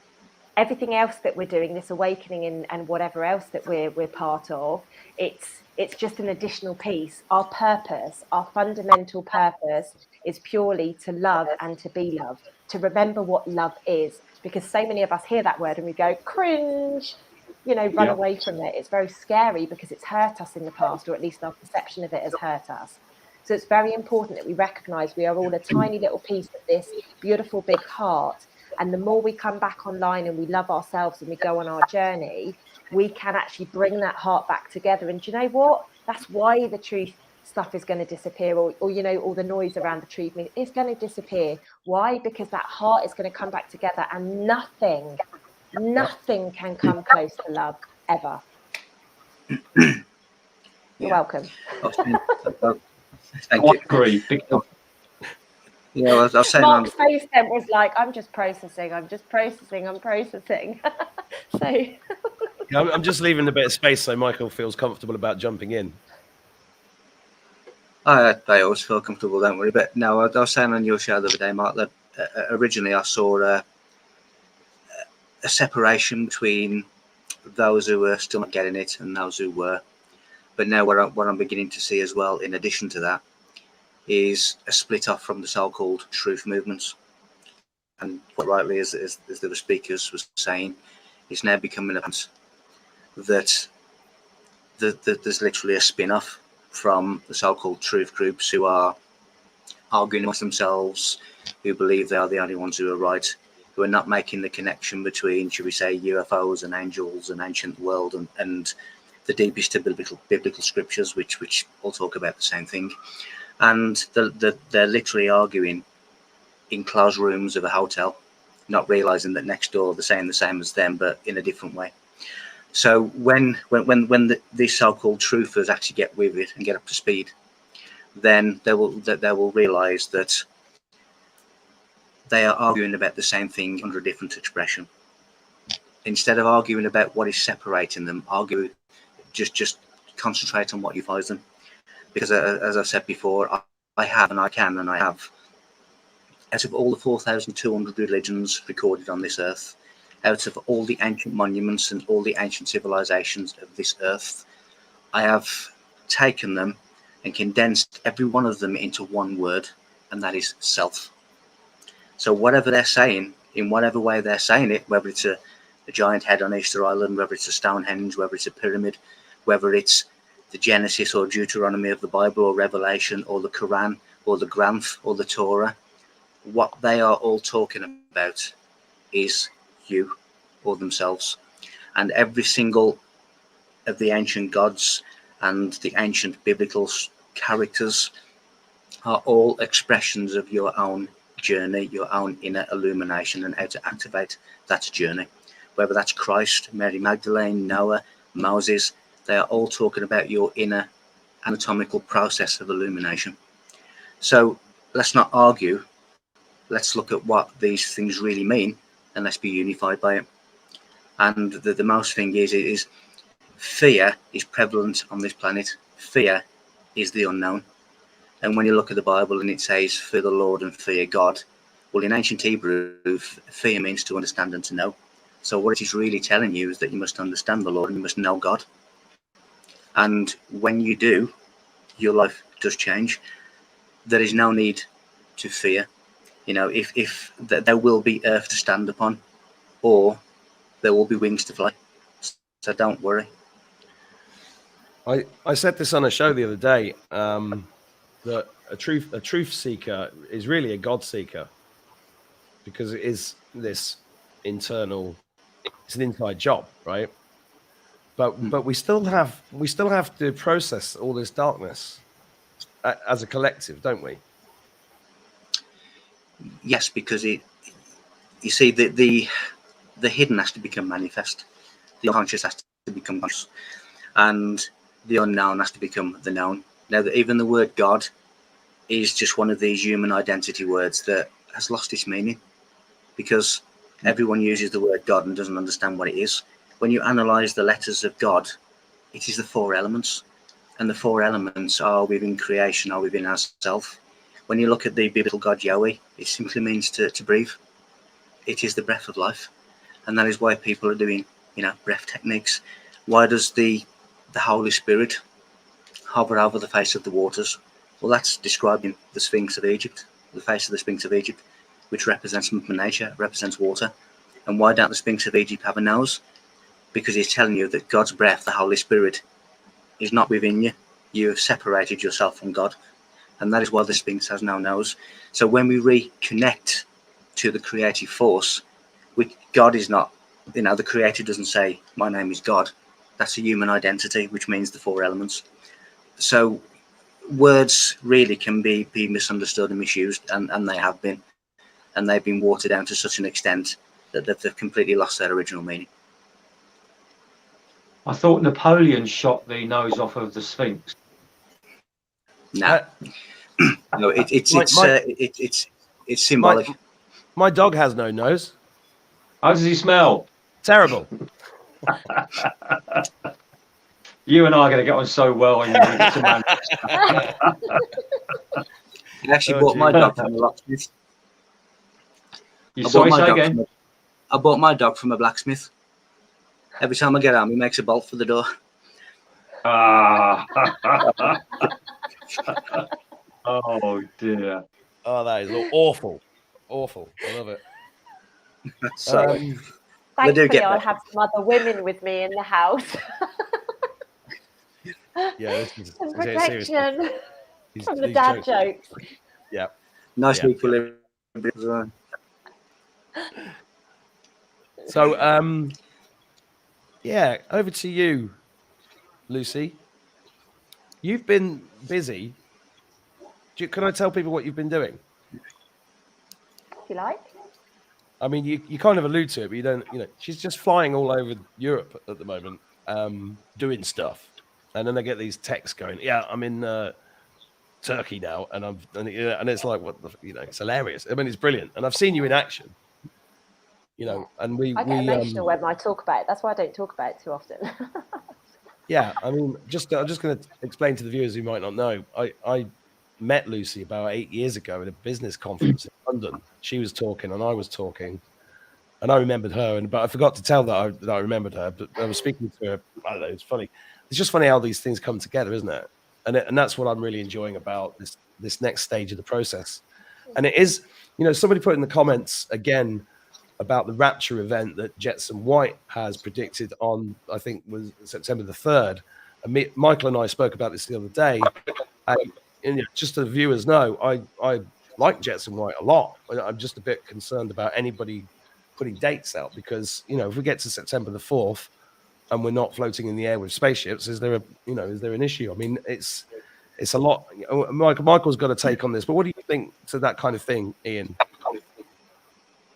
Everything else that we're doing, this awakening and whatever else that we're part of, it's just an additional piece. Our purpose, our fundamental purpose, is purely to love and to be loved, to remember what love is. Because so many of us hear that word and we go, cringe, run away from it. It's very scary because it's hurt us in the past, or at least our perception of it has hurt us. So it's very important that we recognize we are all a tiny little piece of this beautiful big heart. And the more we come back online and we love ourselves and we go on our journey, we can actually bring that heart back together. And do you know what? That's why the truth stuff is going to disappear, or all the noise around the truth is going to disappear. Why? Because that heart is going to come back together, and nothing can come close to love ever. You're welcome. Thank you. Agree. Yeah, I was saying. Mark's face then was like, I'm processing. So Yeah, I'm just leaving a bit of space so Michael feels comfortable about jumping in. I always feel comfortable, don't worry. But no, I was saying on your show the other day, Mark, that originally I saw a separation between those who were still not getting it and those who were. But now what I'm beginning to see as well, in addition to that, is a split off from the so-called truth movements. And quite rightly, as the speakers was saying, it's now becoming apparent that there's literally a spin-off from the so-called truth groups who are arguing amongst themselves, who believe they are the only ones who are right, who are not making the connection between, should we say, UFOs and angels and ancient world and the deepest of biblical scriptures, which all talk about the same thing. And they're literally arguing in closed rooms of a hotel, not realizing that next door they're saying the same as them, but in a different way. So when these so-called truthers actually get with it and get up to speed, then they will realize that they are arguing about the same thing under a different expression. Instead of arguing about what is separating them, just concentrate on what unifies them. Because as I said before, I have, out of all the 4,200 religions recorded on this earth, out of all the ancient monuments and all the ancient civilizations of this earth, I have taken them and condensed every one of them into one word, and that is self. So whatever they're saying, in whatever way they're saying it, whether it's a giant head on Easter Island, whether it's a Stonehenge, whether it's a pyramid, whether it's the Genesis or Deuteronomy of the Bible or Revelation or the Quran or the Granth or the Torah, what they are all talking about is you or themselves. And every single of the ancient gods and the ancient biblical characters are all expressions of your own journey, your own inner illumination, and how to activate that journey. Whether that's Christ, Mary Magdalene, Noah, Moses, they are all talking about your inner anatomical process of illumination. So let's not argue. Let's look at what these things really mean, and let's be unified by it. And the most thing is fear is prevalent on this planet. Fear is the unknown. And when you look at the Bible and it says, fear the Lord and fear God, well, in ancient Hebrew, fear means to understand and to know. So what it is really telling you is that you must understand the Lord and you must know God. And when you do, your life does change. There is no need to fear. You know, if there will be earth to stand upon, or there will be wings to fly. So don't worry. I said this on a show the other day, that a truth seeker is really a God seeker, because it is this internal, it's an inside job, right? But we still have to process all this darkness as a collective, don't we? Yes, because you see, the hidden has to become manifest, the unconscious has to become conscious, and the unknown has to become the known. Now, even the word God is just one of these human identity words that has lost its meaning, because everyone uses the word God and doesn't understand what it is. When you analyze the letters of God, it is the 4 elements, and the 4 elements are within creation, are within ourselves. When you look at the biblical God Yahweh, it simply means to breathe. It is the breath of life, and that is why people are doing, breath techniques. Why does the Holy Spirit hover over the face of the waters? Well, that's describing the Sphinx of Egypt, the face of the Sphinx of Egypt, which represents Mother Nature, represents water. And why don't the Sphinx of Egypt have a nose? Because he's telling you that God's breath, the Holy Spirit, is not within you. You have separated yourself from God. And that is why the Sphinx has no nose. So when we reconnect to the creative force, which God is not, the Creator doesn't say, my name is God. That's a human identity, which means the 4 elements. So words really can be misunderstood and misused, and they have been. And they've been watered down to such an extent that they've completely lost their original meaning. I thought Napoleon shot the nose off of the Sphinx. No, no, it's symbolic. My dog has no nose. How does he smell? Terrible. You and I are going to get on so well. And you get to Manchester. I actually bought my dog from a locksmith. I bought my dog from a blacksmith. Every time I get home, he makes a bolt for the door. Ah. Oh dear. Oh, that is awful. Awful. I love it. Thankfully, I'll have some other women with me in the house. Yeah, this is some protection from the dad jokes. Yeah. Nice equilibrium. So, yeah, over to you, Lucy. You've been busy. Can I tell people what you've been doing? If you like. I mean, you kind of allude to it, but you don't, she's just flying all over Europe at the moment, doing stuff. And then I get these texts going, yeah, I'm in Turkey now. And it's like, what the, it's hilarious. I mean, it's brilliant. And I've seen you in action, and I get emotional when I talk about it. That's why I don't talk about it too often. Yeah. I mean, I'm just going to explain to the viewers who might not know, I met Lucy about 8 years ago at a business conference in London. She was talking and I was talking, and I remembered her, but I forgot to tell that I remembered her. But I was speaking to her. I don't know. It's funny. It's just funny how these things come together, isn't it? And that's what I'm really enjoying about this next stage of the process. And it is, somebody put in the comments again about the Rapture event that Jetson White has predicted on, I think, was September the 3rd. And Michael and I spoke about this the other day. And just so the viewers know, I like Jetson White a lot. I'm just a bit concerned about anybody putting dates out, because if we get to September the 4th and we're not floating in the air with spaceships, is there an issue? I mean, it's a lot. Michael's got a take on this, but what do you think to that kind of thing, Ian?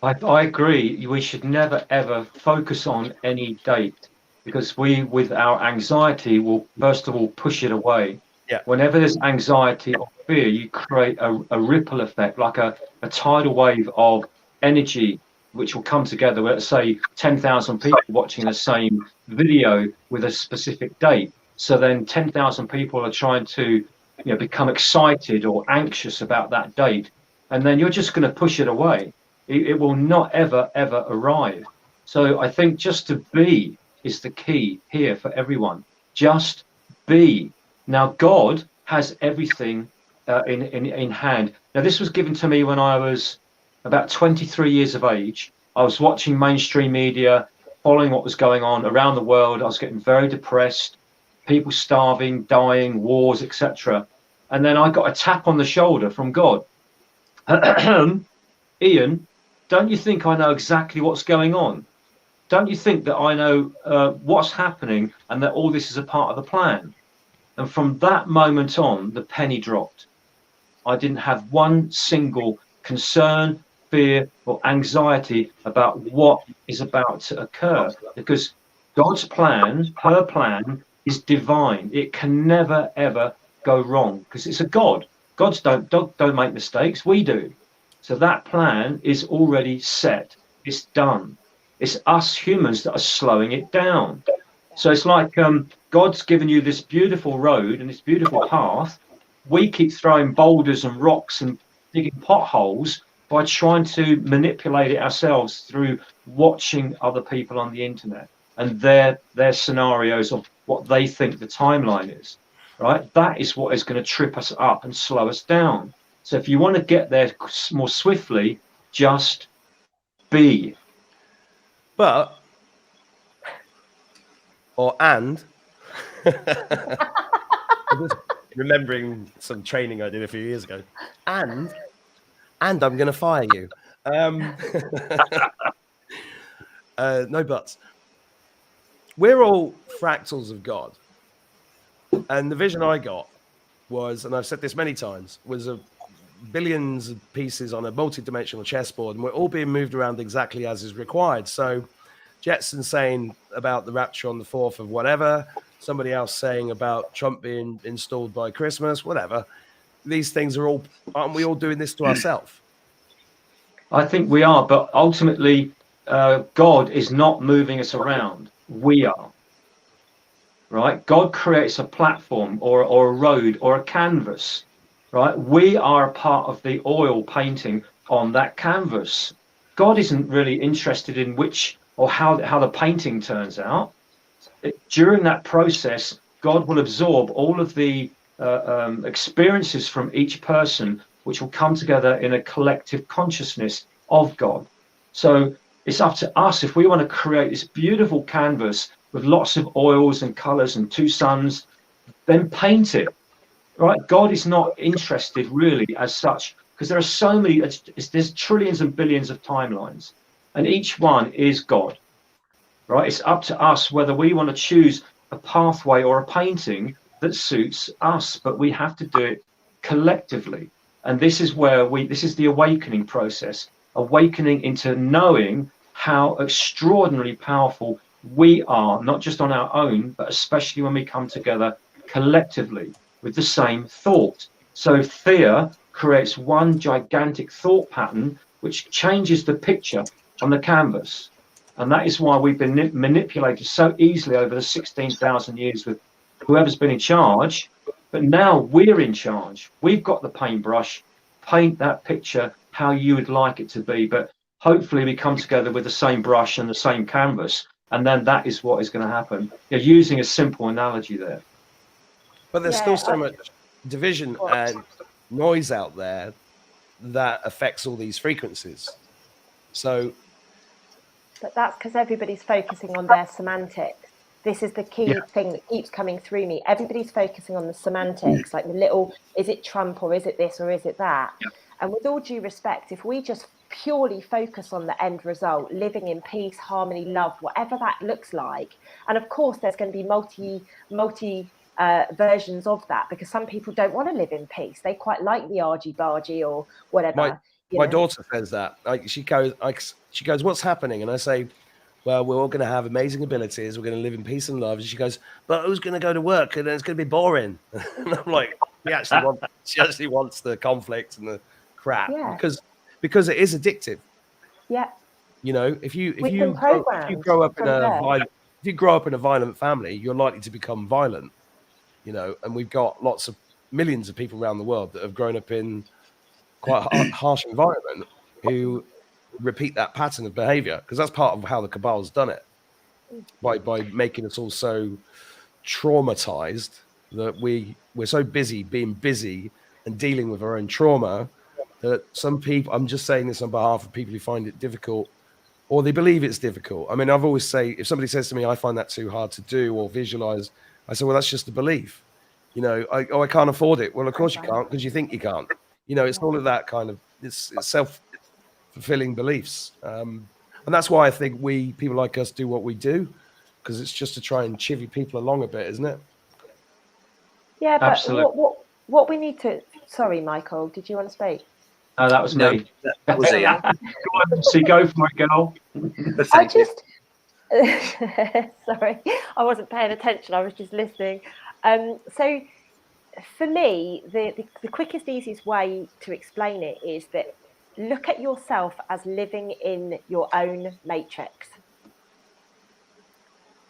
I agree. We should never ever focus on any date, because we, with our anxiety, will first of all push it away. Yeah. Whenever there's anxiety or fear, you create a ripple effect, like a tidal wave of energy, which will come together. Let's say 10,000 people watching the same video with a specific date. So then 10,000 people are trying to, become excited or anxious about that date, and then you're just going to push it away. It will not ever arrive. So I think just to be is the key here for everyone. Just be. Now, God has everything in hand. Now, this was given to me when I was about 23 years of age. I was watching mainstream media, following what was going on around the world. I was getting very depressed, people starving, dying, wars, etc. And then I got a tap on the shoulder from God. Ian, don't you think I know exactly what's going on? Don't you think that I know what's happening and that all this is a part of the plan? And from that moment on, the penny dropped. I didn't have one single concern, fear, or anxiety about what is about to occur, because God's plan, her plan, is divine. It can never ever go wrong because it's a God. Gods don't make mistakes. We do. So that plan is already set. It's done. It's us humans that are slowing it down. So it's like God's given you this beautiful road and this beautiful path. We keep throwing boulders and rocks and digging potholes by trying to manipulate it ourselves through watching other people on the internet and their scenarios of what they think the timeline is, right? That is what is going to trip us up and slow us down. So if you want to get there more swiftly, just be. But, I'm just remembering some training I did a few years ago. And I'm going to fire you. No buts. We're all fractals of God. And the vision I got was, and I've said this many times, was a billions of pieces on a multi-dimensional chessboard, and we're all being moved around exactly as is required. So Jetson saying about the rapture on the 4th of whatever, somebody else saying about Trump being installed by Christmas, whatever. These things are all, aren't we all doing this to ourselves? I think we are, but ultimately God is not moving us around. We are. Right? God creates a platform or a road or a canvas. Right? We are a part of the oil painting on that canvas. God isn't really interested in which or how the painting turns out. During that process, God will absorb all of the experiences from each person, which will come together in a collective consciousness of God. So it's up to us if we want to create this beautiful canvas with lots of oils and colors and two suns, then paint it. Right? God is not interested really as such, because there are so many, there's trillions and billions of timelines, and each one is God. Right? It's up to us whether we want to choose a pathway or a painting that suits us, but we have to do it collectively. And this is where this is the awakening process, awakening into knowing how extraordinarily powerful we are, not just on our own, but especially when we come together collectively with the same thought. So fear creates one gigantic thought pattern which changes the picture on the canvas. And that is why we've been manipulated so easily over the 16,000 years with whoever's been in charge. But now we're in charge. We've got the paintbrush. Paint that picture how you would like it to be. But hopefully we come together with the same brush and the same canvas. And then that is what is going to happen. You're using a simple analogy there. But there's still so much division and noise out there that affects all these frequencies. So, but that's because everybody's focusing on their semantics. This is the key thing that keeps coming through me. Everybody's focusing on the semantics, like the little, is it Trump or is it this or is it that? Yeah. And with all due respect, if we just purely focus on the end result, living in peace, harmony, love, whatever that looks like, and of course there's going to be multi versions of that, because some people don't want to live in peace. They quite like the argy-bargy or whatever. My daughter says that. She goes, what's happening? And I say, well, we're all going to have amazing abilities. We're going to live in peace and love. And she goes, but who's going to go to work? And it's going to be boring. And I'm like, she actually wants the conflict and the crap because it is addictive. Yeah. You know, if you grow up in a violent family, you're likely to become violent. You know, and we've got millions of people around the world that have grown up in quite a harsh environment who repeat that pattern of behavior, because that's part of how the cabal's done it, by making us all so traumatized that we're so busy being busy and dealing with our own trauma that some people, I'm just saying this on behalf of people who find it difficult or they believe it's difficult. I mean, I've always say, if somebody says to me, I find that too hard to do or visualize, I say, well, that's just a belief. You know, I can't afford it. Well, of course you can't, because you think you can't. You know, it's all of that kind of, it's self-fulfilling beliefs. And that's why I think people like us do what we do, because it's just to try and chivvy people along a bit, isn't it? Yeah, but Absolutely. what we need to, sorry, Michael, did you want to speak? Oh, that was me. That was it. So go for it, girl. Thank you. Sorry, I wasn't paying attention. I was just listening. So for me, the quickest, easiest way to explain it is that look at yourself as living in your own matrix.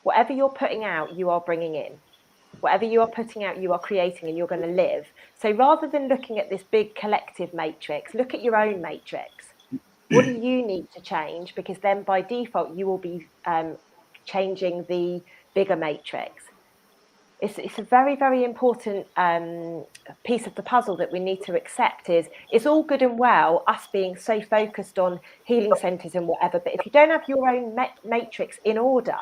Whatever you're putting out, you are bringing in. Whatever you are putting out, you are creating, and you're going to live. So rather than looking at this big collective matrix, look at your own matrix. What do you need to change? Because then by default, you will be changing the bigger matrix. It's a very, very important piece of the puzzle that we need to accept is it's all good and well, us being so focused on healing centers and whatever, but if you don't have your own matrix in order,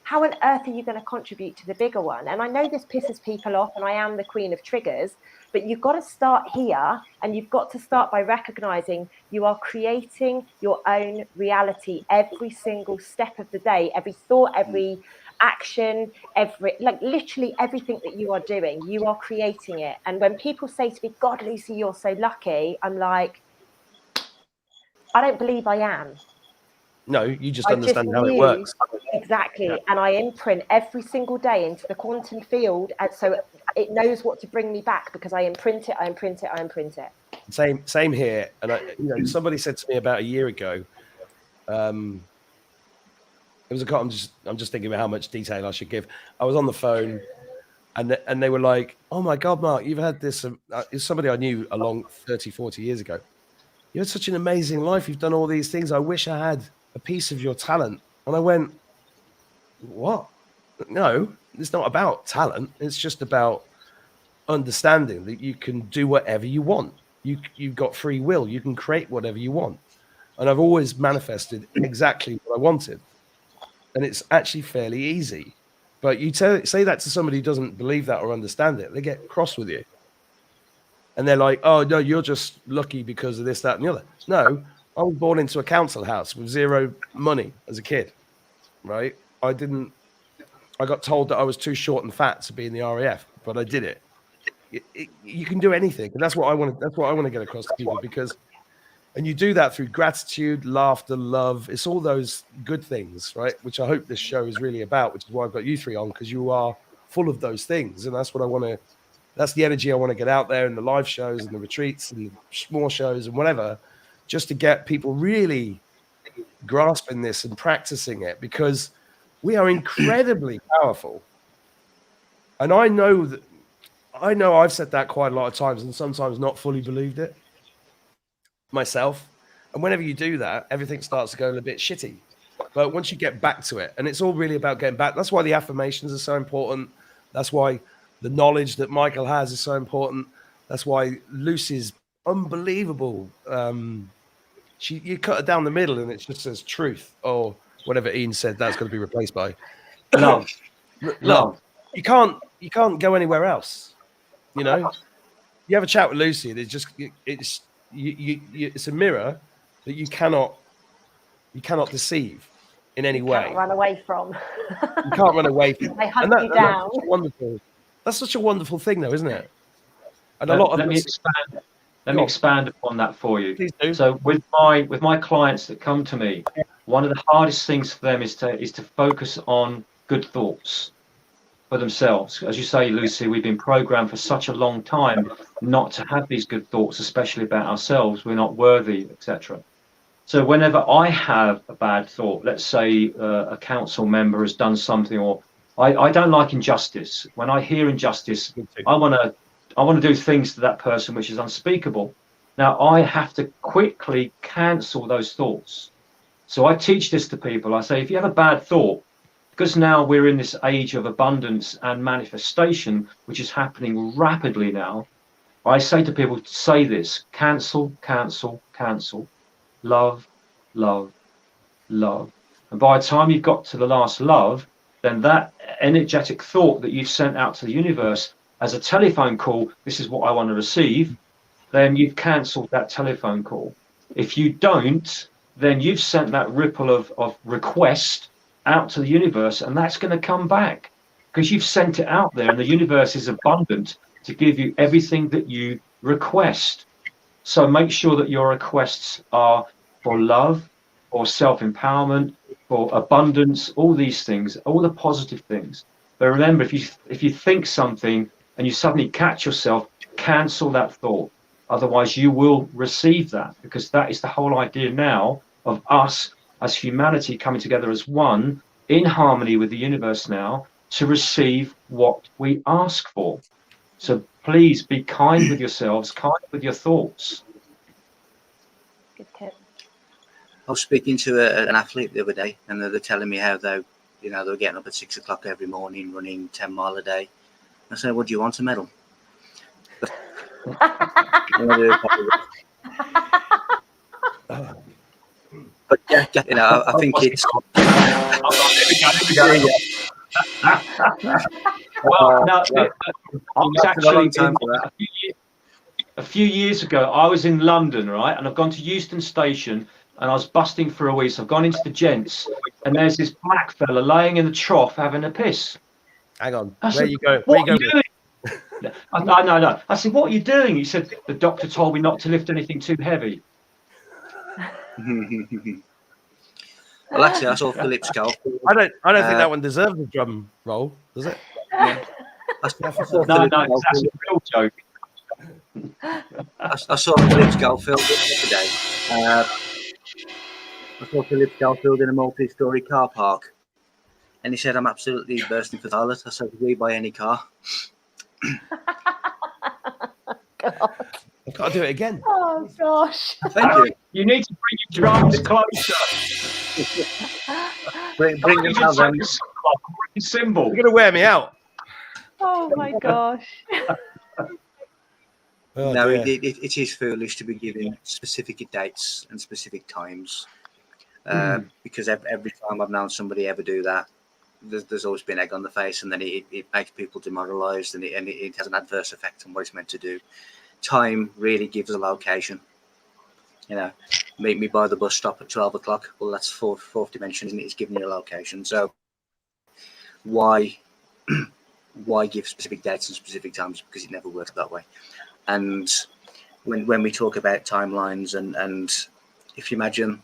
how on earth are you going to contribute to the bigger one? And I know this pisses people off, and I am the queen of triggers, but you've got to start here, and you've got to start by recognizing you are creating your own reality every single step of the day, every thought, every action, literally everything that you are doing, you are creating it. And when people say to me, God, Lucy, you're so lucky, I'm like, I don't believe I am. No, you just understand how it works. Exactly. Yeah. And I imprint every single day into the quantum field. And so it knows what to bring me back because I imprint it, I imprint it, I imprint it. Same here. And somebody said to me about a year ago, it was I'm just thinking about how much detail I should give. I was on the phone and they were like, oh my God, Mark, you've had this. It's somebody I knew along 30, 40 years ago. You had such an amazing life. You've done all these things. I wish I had a piece of your talent. And I went, what? No, it's not about talent. It's just about understanding that you can do whatever you want. You've got free will. You can create whatever you want. And I've always manifested exactly what I wanted. And it's actually fairly easy. But you say that to somebody who doesn't believe that or understand it, they get cross with you. And they're like, oh, no, you're just lucky because of this, that, and the other. No, I was born into a council house with zero money as a kid, right? I got told that I was too short and fat to be in the RAF, but I did it. You can do anything. And that's what I want to get across to people and you do that through gratitude, laughter, love. It's all those good things, right? Which I hope this show is really about, which is why I've got you three on, because you are full of those things. And that's what that's the energy I want to get out there in the live shows and the retreats and the small shows and whatever, just to get people really grasping this and practicing it, because we are incredibly powerful. And I know I've said that quite a lot of times and sometimes not fully believed it myself. And whenever you do that, everything starts to go a bit shitty. But once you get back to it, and it's all really about getting back, that's why the affirmations are so important. That's why the knowledge that Michael has is so important. That's why Lucy's unbelievable. You cut it down the middle and it just says truth or whatever Ian said that's going to be replaced by love. Love. You can't go anywhere else. You know, you have a chat with Lucy and it's a mirror that you cannot deceive in any way. Can't run away from. You can't run away from. They hunt you down. That's such a wonderful thing, though, isn't it? And Let me expand upon that for you. Please do. So with my clients that come to me, one of the hardest things for them is to focus on good thoughts for themselves. As you say, Lucy, we've been programmed for such a long time not to have these good thoughts, especially about ourselves. We're not worthy, etc. So whenever I have a bad thought, let's say a council member has done something, or I don't like injustice. When I hear injustice, I want to do things to that person which is unspeakable. Now I have to quickly cancel those thoughts. So I teach this to people. I say, if you have a bad thought, because now we're in this age of abundance and manifestation, which is happening rapidly now. I say to people, say this: cancel, cancel, cancel, love, love, love. And by the time you've got to the last love, then that energetic thought that you've sent out to the universe as a telephone call, this is what I want to receive, then you've cancelled that telephone call. If you don't, then you've sent that ripple of request out to the universe, and that's going to come back because you've sent it out there, and the universe is abundant to give you everything that you request. So make sure that your requests are for love, for self-empowerment, for abundance, all these things, all the positive things. But remember, if you think something and you suddenly catch yourself, cancel that thought. Otherwise, you will receive that, because that is the whole idea now of us as humanity coming together as one in harmony with the universe now to receive what we ask for. So please be kind with yourselves, kind with your thoughts. Good tip. I was speaking to an athlete the other day, and they're telling me how they were getting up at 6 o'clock every morning, running 10 mile a day. I said, "What do you want, a medal?" But yeah, I think it's. Well, no, I was actually a few years ago. I was in London, right, and I've gone to Euston Station, and I was busting for a wee. So I've gone into the gents, and there's this black fella laying in the trough having a piss. Hang on, I where said, you go? What are you doing? No. I said, what are you doing? He said, the doctor told me not to lift anything too heavy. Well, actually, I saw Philip Schofield. I don't think that one deserves a drum roll, does it? Yeah. No, it's actually a real joke. I saw Philip Schofield the other day. I saw Philip Schofield in a multi-story car park, and he said, "I'm absolutely bursting for the toilet." I said, "Will you buy any car?" God. I've got to do it again. Oh gosh. Thank you. You need to bring your drums closer. Bring You them out. just take a symbol. You're going to wear me out. Oh my gosh. Oh, No, dear. it is foolish to be giving specific dates and specific times, because every time I've known somebody ever do that, there's always been egg on the face, and then it makes people demoralised, and it has an adverse effect on what it's meant to do. Time really gives a location. Meet me by the bus stop at 12 o'clock. Well, that's fourth dimension, and it's giving you a location. So why give specific dates and specific times? Because it never works that way. And when we talk about timelines, and if you imagine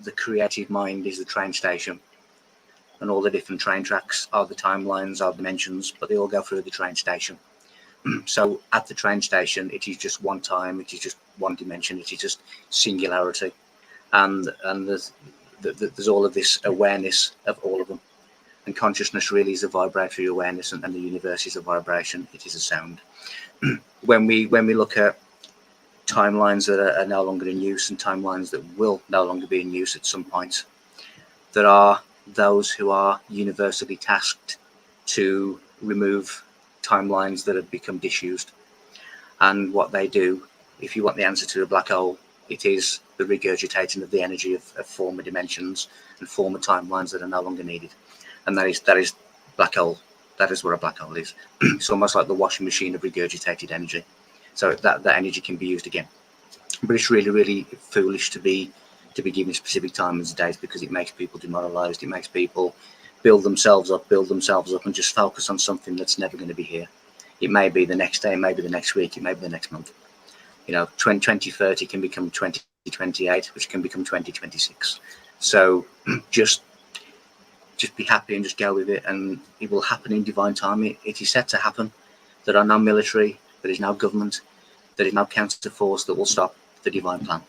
the creative mind is the train station, and all the different train tracks are the timelines, are dimensions, but they all go through the train station. So at the train station, it is just one time, it is just one dimension, it is just singularity, and there's all of this awareness of all of them. And consciousness really is a vibratory awareness, and the universe is a vibration. It is a sound. When we look at timelines that are no longer in use, and timelines that will no longer be in use at some point, there are those who are universally tasked to remove timelines that have become disused. And what they do, if you want the answer to a black hole, it is the regurgitating of the energy of former dimensions and former timelines that are no longer needed. And that is black hole. That is what a black hole is. It's almost like the washing machine of regurgitated energy. So that energy can be used again. But it's really, really foolish to be given specific times and days, because it makes people demoralized. It makes people build themselves up, and just focus on something that's never going to be here. It may be the next day, it may be the next week, it may be the next month. 2030 can become 2028, which can become 2026. So just be happy and just go with it, and it will happen in divine time. It is set to happen. There are no military, there is no government, there is no counter force that will stop the divine plan.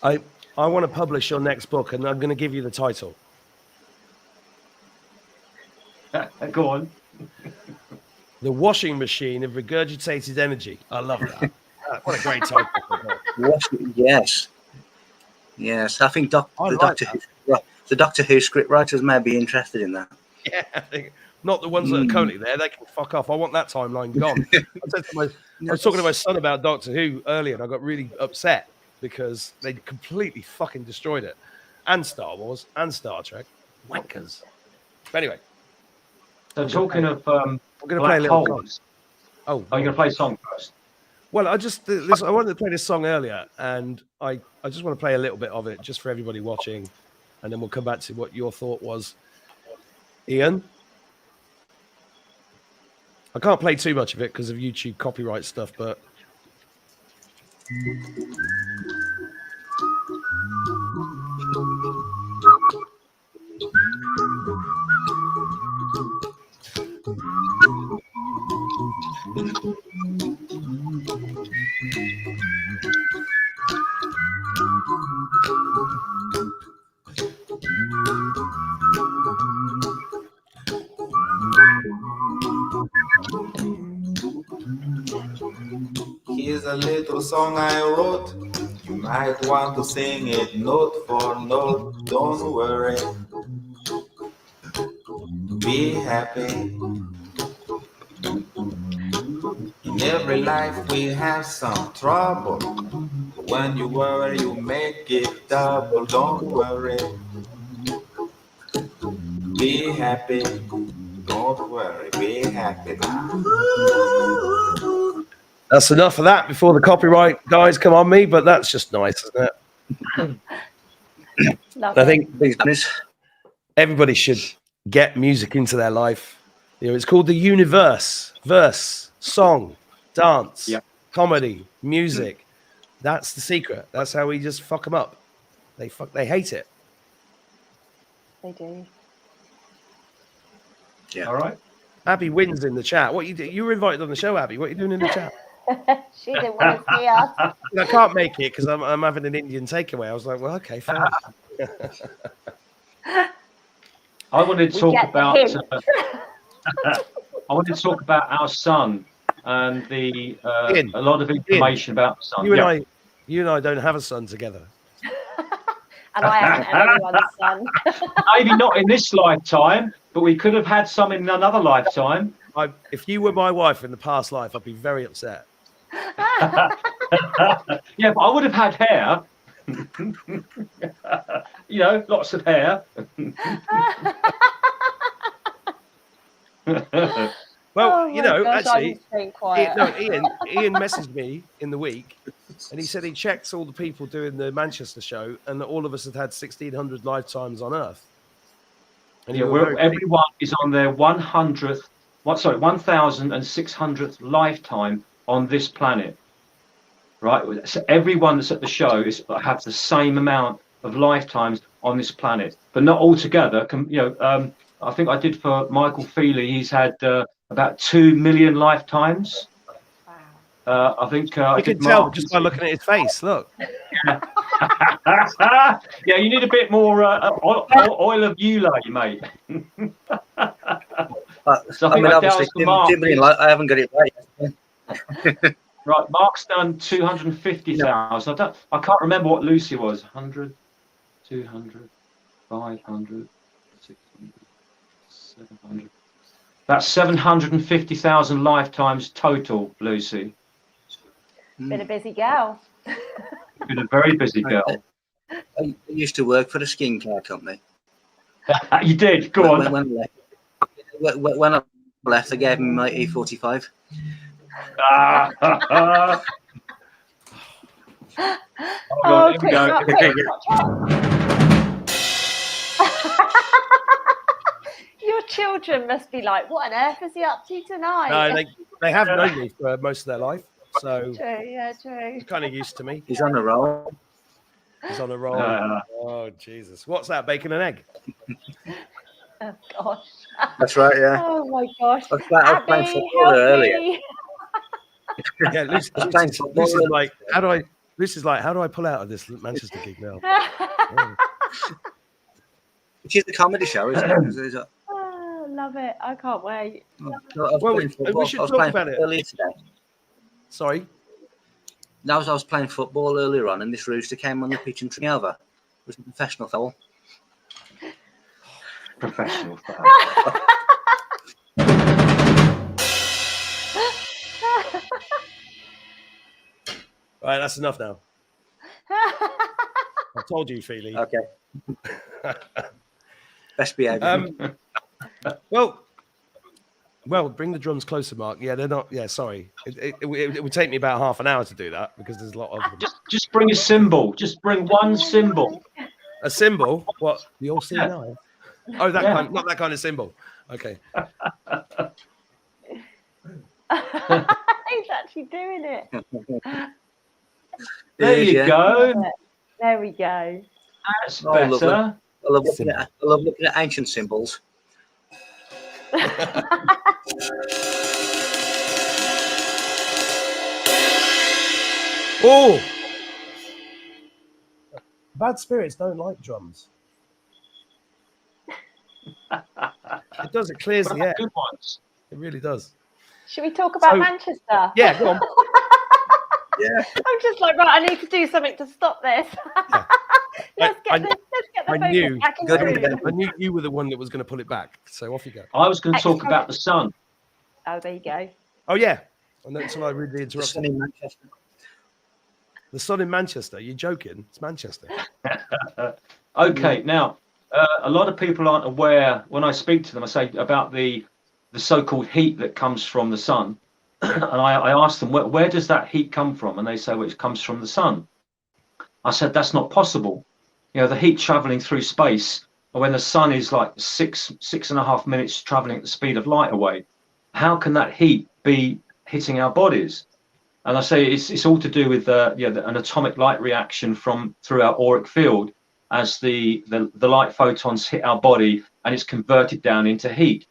I want to publish your next book, and I'm going to give you the title. Go on. The Washing Machine of Regurgitated Energy. I love that. What a great title. Yes. I think Doctor The Doctor Who script writers may be interested in that. Yeah, not the ones that are currently there. They can fuck off. I want that timeline gone. I was talking to my son about Doctor Who earlier, and I got really upset because they completely fucking destroyed it, and Star Wars and Star Trek, wankers. But anyway, so talking of I'm going to play a black little holes. song. Are you going to play a song first? Well, I wanted to play this song earlier, and I just want to play a little bit of it just for everybody watching, and then we'll come back to what your thought was, Ian. I can't play too much of it because of YouTube copyright stuff, but Here's a little song I wrote. You might want to sing it note for note. Don't worry. Be happy. In every life we have some trouble. But when you worry, you make it double. Don't worry. Be happy. Don't worry. Be happy now. that's enough of that before the copyright guys come on me. But that's just nice, isn't it? I think everybody should get music into their life. You know, it's called the universe: verse, song, dance, comedy, music. That's the secret. That's how we just fuck them up. They hate it. They do. Yeah. All right. Abby wins in the chat. What you do? You were invited on the show, Abby. What are you doing in the chat? She didn't want to see us. I can't make it because I'm having an Indian takeaway. I was like, well, okay, fine. I wanted to talk about. I wanted to talk about our son and the a lot of information about the son. You and I don't have a son together. And I haven't had anyone's son. Maybe not in this lifetime, but we could have had some in another lifetime. If you were my wife in the past life, I'd be very upset. Yeah, but I would have had hair. You know, lots of hair. Well, you know, gosh, actually, Ian messaged me in the week, and he said he checked all the people doing the Manchester show, and that all of us had 1,600 lifetimes on Earth. And everyone is on their 1,600th lifetime on this planet, right? So everyone that's at the show have the same amount of lifetimes on this planet, but not all together. I think I did for Michael Feely. He's had about 2 million lifetimes. Wow. I think you can tell just by looking at his face. Look. Yeah, you need a bit more oil of Eula, mate. So I haven't got it right. Right, Mark's done 250,000. I can't remember what Lucy was. 100, 200, 500, 600, 700. That's 750,000 lifetimes total, Lucy. Been a busy girl. Been a very busy girl. I used to work for a skincare company. You did? Go on. When I left, I gave him my E45. Your children must be like, what on earth is he up to tonight? No, they have known me for most of their life, so true. kind of used to me. He's on a roll. Oh Jesus! What's that? Bacon and egg? Oh gosh. That's right. Yeah. Oh my gosh. I was playing football earlier. Yeah, Lucy's like, how do I pull out of this Manchester gig now? Which is the comedy show, isn't it? Oh, love it. I can't wait. We should talk about it earlier today. Sorry. I was playing football earlier on, and this rooster came on the pitch and tripped me over. It was a professional foul. Professional stuff. Right, that's enough now. I told you, Feely. Okay. Best behaviour. Well, bring the drums closer, Mark. Yeah, they're not. Yeah, sorry. It would take me about half an hour to do that because there's a lot of them. Just bring a cymbal. Just bring one cymbal. A cymbal? What? The all seeing eye? Oh, that kind. Not that kind of cymbal. Okay. He's actually doing it. There you go. There we go. That's better. I love looking at ancient symbols. Oh, bad spirits don't like drums. It does. It clears the air. Good ones. It really does. Should we talk about Manchester? Yeah, go on. Yeah. I'm just like, right, I need to do something to stop this. Let's get the focus back into I knew you were the one that was going to pull it back. So off you go. I was going to talk about the sun. Oh, there you go. Oh, yeah. I know until I really interrupted. The sun in Manchester. The sun in Manchester. You're joking. It's Manchester. Okay, now, a lot of people aren't aware, when I speak to them, I say about the so-called heat that comes from the sun. And I asked them, where does that heat come from? And they say, well, it comes from the sun. I said, that's not possible. You know, the heat traveling through space, when the sun is like 6.5 minutes traveling at the speed of light away, how can that heat be hitting our bodies? And I say it's all to do with an atomic light reaction through our auric field as the light photons hit our body and it's converted down into heat.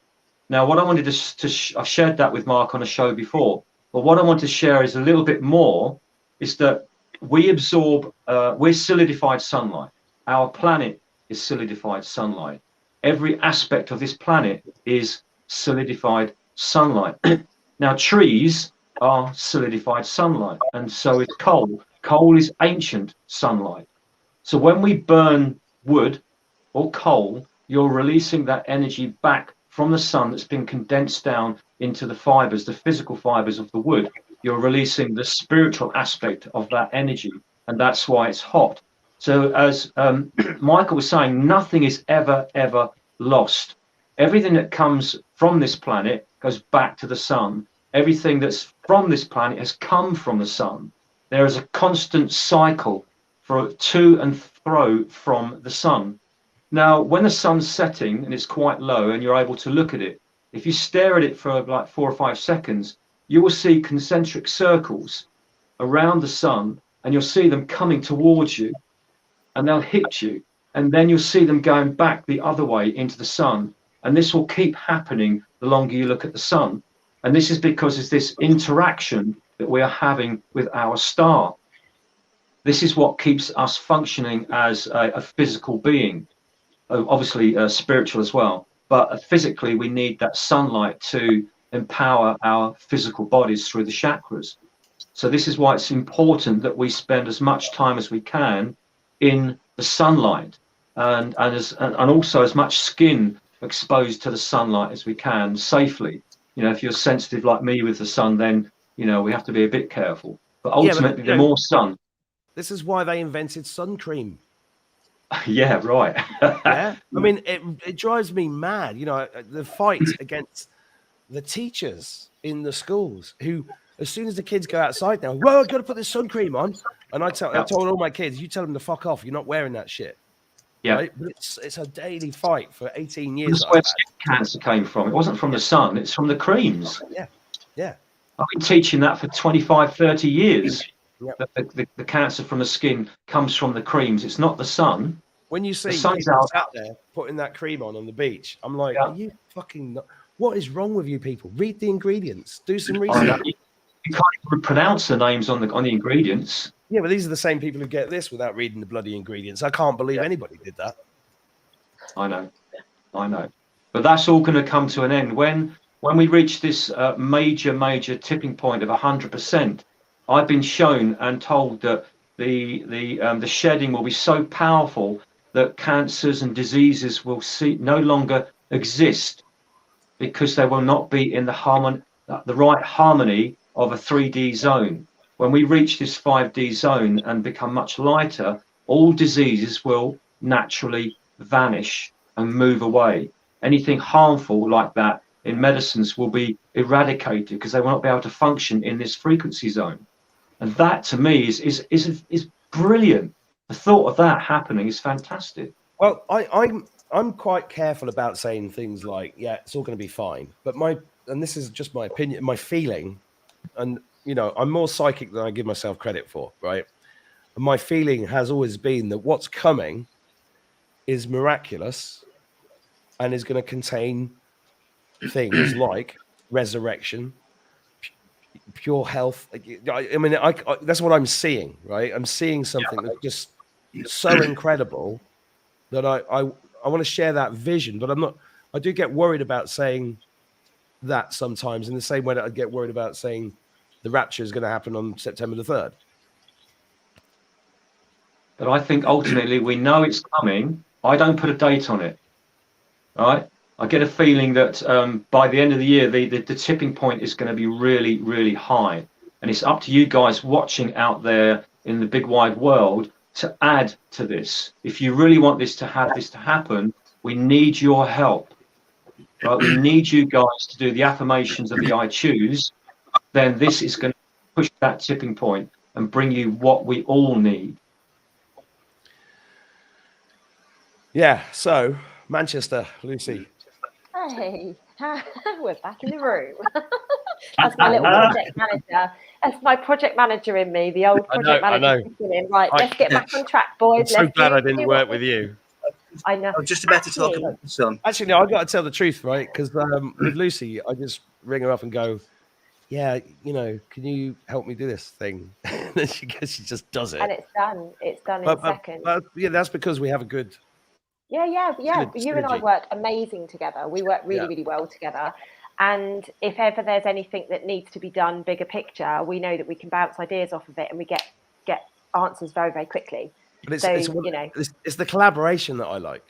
Now, what I wanted I've shared that with Mark on a show before, but what I want to share is a little bit more, is that we absorb, we're solidified sunlight. Our planet is solidified sunlight. Every aspect of this planet is solidified sunlight. Now, trees are solidified sunlight, and so is coal. Coal is ancient sunlight. So when we burn wood or coal, you're releasing that energy back from the sun that's been condensed down into the fibers, the physical fibers of the wood. You're releasing the spiritual aspect of that energy, and that's why it's hot. So as Michael was saying, nothing is ever lost. Everything that comes from this planet goes back to the sun. Everything that's from this planet has come from the sun. There is a constant cycle for to and fro from the sun. Now, when the sun's setting and it's quite low and you're able to look at it, if you stare at it for like 4 or 5 seconds, you will see concentric circles around the sun, and you'll see them coming towards you, and they'll hit you, and then you'll see them going back the other way into the sun. And this will keep happening the longer you look at the sun. And this is because it's this interaction that we are having with our star. This is what keeps us functioning as a physical being. Obviously spiritual as well, but physically we need that sunlight to empower our physical bodies through the chakras. So this is why it's important that we spend as much time as we can in the sunlight, and also as much skin exposed to the sunlight as we can safely. You know, if you're sensitive like me with the sun, then you know we have to be a bit careful. But ultimately, the more sun. This is why they invented sun cream. Yeah, right. Yeah, I mean, it drives me mad. You know, the fight against the teachers in the schools who, as soon as the kids go outside now, well, I've got to put this sun cream on. And I told all my kids, you tell them to fuck off. You're not wearing that shit. Yeah, right? But it's a daily fight for 18 years. That's where skin cancer came from. It wasn't from the sun. It's from the creams. Yeah. I've been teaching that for 25, 30 years. Yep. The cancer from the skin comes from the creams. It's not the sun. When you see sun's people out there putting that cream on the beach, I'm like, Yeah. are you fucking not? What is wrong with you people? Read the ingredients. Do some research. You can't even pronounce the names on the ingredients. Yeah, but these are the same people who get this without reading the bloody ingredients. I can't believe anybody did that. I know. But that's all going to come to an end when we reach this major tipping point of 100%. I've been shown and told that the shedding will be so powerful that cancers and diseases will no longer exist, because they will not be in the right harmony of a 3D zone. When we reach this 5D zone and become much lighter, all diseases will naturally vanish and move away. Anything harmful like that in medicines will be eradicated, because they will not be able to function in this frequency zone. And that, to me, is brilliant. The thought of that happening is fantastic. Well, I'm quite careful about saying things like, yeah, it's all going to be fine. But and this is just my opinion, my feeling, and, you know, I'm more psychic than I give myself credit for, right? And my feeling has always been that what's coming is miraculous and is going to contain things like resurrection, pure health. I mean, that's what I'm seeing, right? I'm seeing something that's just so incredible that I want to share that vision, but I do get worried about saying that sometimes, in the same way that I get worried about saying the rapture is going to happen on September the 3rd. But I think ultimately we know it's coming. I don't put a date on it, right? I get a feeling that by the end of the year, the tipping point is going to be really, really high. And it's up to you guys watching out there in the big wide world to add to this. If you really want this to happen, we need your help. Right? We need you guys to do the affirmations of the I choose. Then this is going to push that tipping point and bring you what we all need. Yeah. So Manchester, Lucy. Hey, we're back in the room. That's my little project manager. That's my project manager in me, the old project manager. In. Right, let's get back on track, boys. I'm so glad I didn't work with you. I know. I'm just about to talk about the sun. Actually, no, I got to tell the truth, right? Because with Lucy, I just ring her up and go, yeah, you know, can you help me do this thing? And then she just does it. And it's done. It's done in a second. Yeah, that's because we have a good... Yeah. You and I work amazing together. We work really, really well together. And if ever there's anything that needs to be done, bigger picture, we know that we can bounce ideas off of it, and we get answers very, very quickly. But it's the collaboration that I like.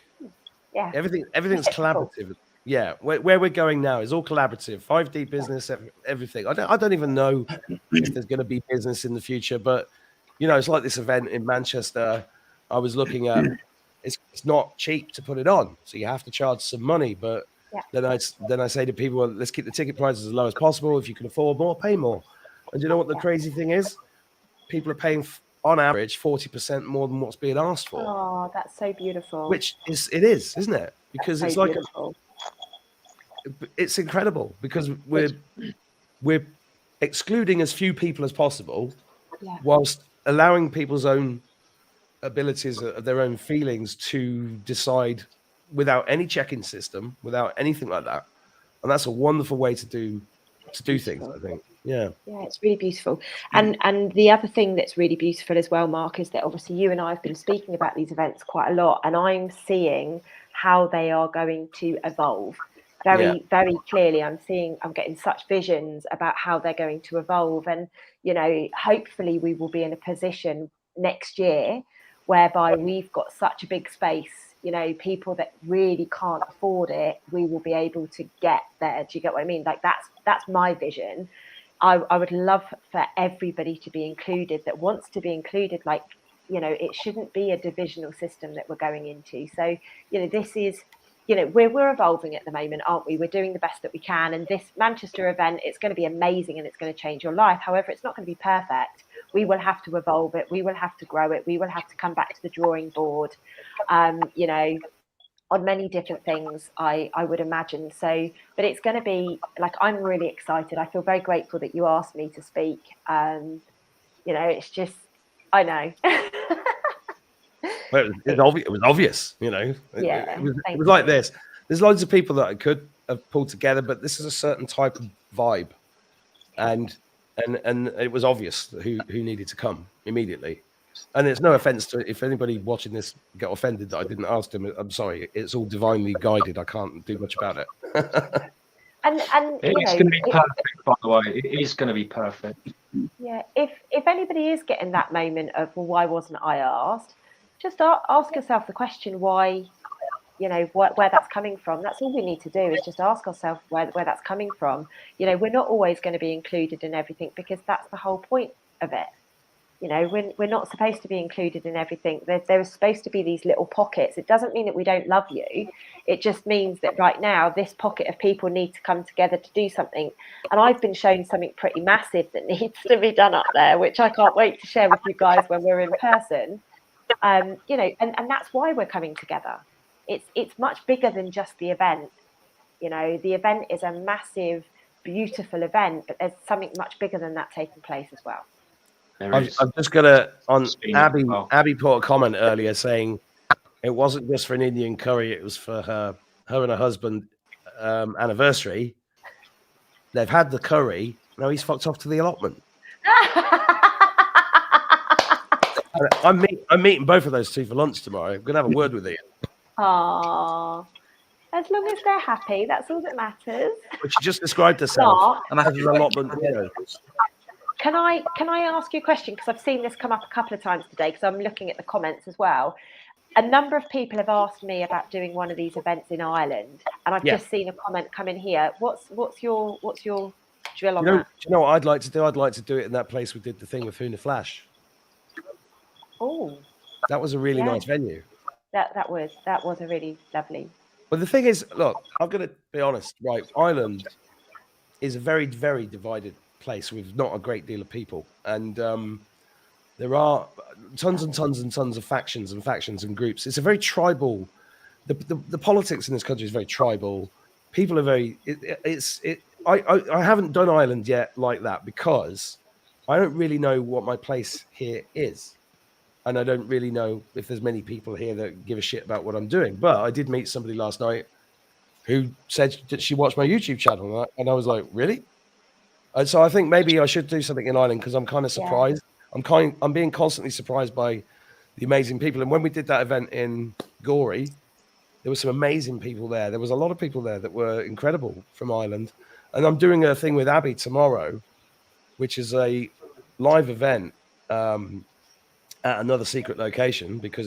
Yeah, everything's collaborative. Yeah, where we're going now is all collaborative. 5D business, everything. I don't even know if there's going to be business in the future, but you know, it's like this event in Manchester. I was looking at. It's not cheap to put it on, so you have to charge some money. But then I say to people, well, let's keep the ticket prices as low as possible. If you can afford more, pay more. And you know what the crazy thing is? People are paying on average 40% more than what's being asked for. Oh, that's so beautiful. Which it is, isn't it? Because that's it's so like beautiful. It's incredible because we're excluding as few people as possible, whilst allowing people's own abilities, their own feelings to decide without any checking system, without anything like that. And that's a wonderful way to do things, I think. Yeah, it's really beautiful. And the other thing that's really beautiful as well, Mark, is that obviously you and I have been speaking about these events quite a lot, and I'm seeing how they are going to evolve very, very clearly. I'm getting such visions about how they're going to evolve. And, you know, hopefully we will be in a position next year whereby we've got such a big space, you know, people that really can't afford it, we will be able to get there. Do you get what I mean? Like that's my vision. I would love for everybody to be included that wants to be included. Like, you know, it shouldn't be a divisional system that we're going into. So, you know, this is, you know, we're evolving at the moment, aren't we? We're doing the best that we can. And this Manchester event, it's going to be amazing and it's going to change your life. However, it's not going to be perfect. We will have to evolve it. We will have to grow it. We will have to come back to the drawing board, you know, on many different things, I would imagine. So, but it's going to be like, I'm really excited. I feel very grateful that you asked me to speak. You know, it's just, I know. Well, it was obvious, you know. It was like this. There's loads of people that I could have pulled together, but this is a certain type of vibe, and it was obvious who needed to come immediately. And it's no offense to if anybody watching this get offended that I didn't ask them. I'm sorry. It's all divinely guided. I can't do much about it. and it's going to be perfect, by the way. It is going to be perfect. Yeah. If anybody is getting that moment of, well, why wasn't I asked? just ask yourself the question why, you know, where that's coming from. That's all we need to do, is just ask ourselves where that's coming from. You know, we're not always going to be included in everything, because that's the whole point of it. You know, we're not supposed to be included in everything. There are supposed to be these little pockets. It doesn't mean that we don't love you. It just means that right now this pocket of people need to come together to do something. And I've been shown something pretty massive that needs to be done up there, which I can't wait to share with you guys when we're in person. You know, and that's why we're coming together. It's much bigger than just the event. You know, the event is a massive, beautiful event, but there's something much bigger than that taking place as well. I'm just gonna Abby put a comment earlier saying it wasn't just for an Indian curry, it was for her and her husband anniversary. They've had the curry, now he's fucked off to the allotment. I'm meeting both of those two for lunch tomorrow. I'm gonna have a word with Ian. Aww. As long as they're happy, that's all that matters. But she just described herself as an allotment. Can I ask you a question? Because I've seen this come up a couple of times today, because I'm looking at the comments as well. A number of people have asked me about doing one of these events in Ireland, and I've just seen a comment come in here. What's your drill on that? Do you know what I'd like to do? I'd like to do it in that place we did the thing with Funa Flash. Oh, that was a really nice venue. That was a really lovely. But the thing is, look, I'm going to be honest, right? Ireland is a very, very divided place with not a great deal of people, and there are tons and tons and tons of factions and groups. It's a very tribal. The politics in this country is very tribal. People are very. I haven't done Ireland yet like that, because I don't really know what my place here is. And I don't really know if there's many people here that give a shit about what I'm doing. But I did meet somebody last night who said that she watched my YouTube channel. And I was like, really? And so I think maybe I should do something in Ireland, because I'm kind of surprised. Yeah. I'm being constantly surprised by the amazing people. And when we did that event in Gorey, there were some amazing people there. There was a lot of people there that were incredible from Ireland. And I'm doing a thing with Abby tomorrow, which is a live event at another secret location, because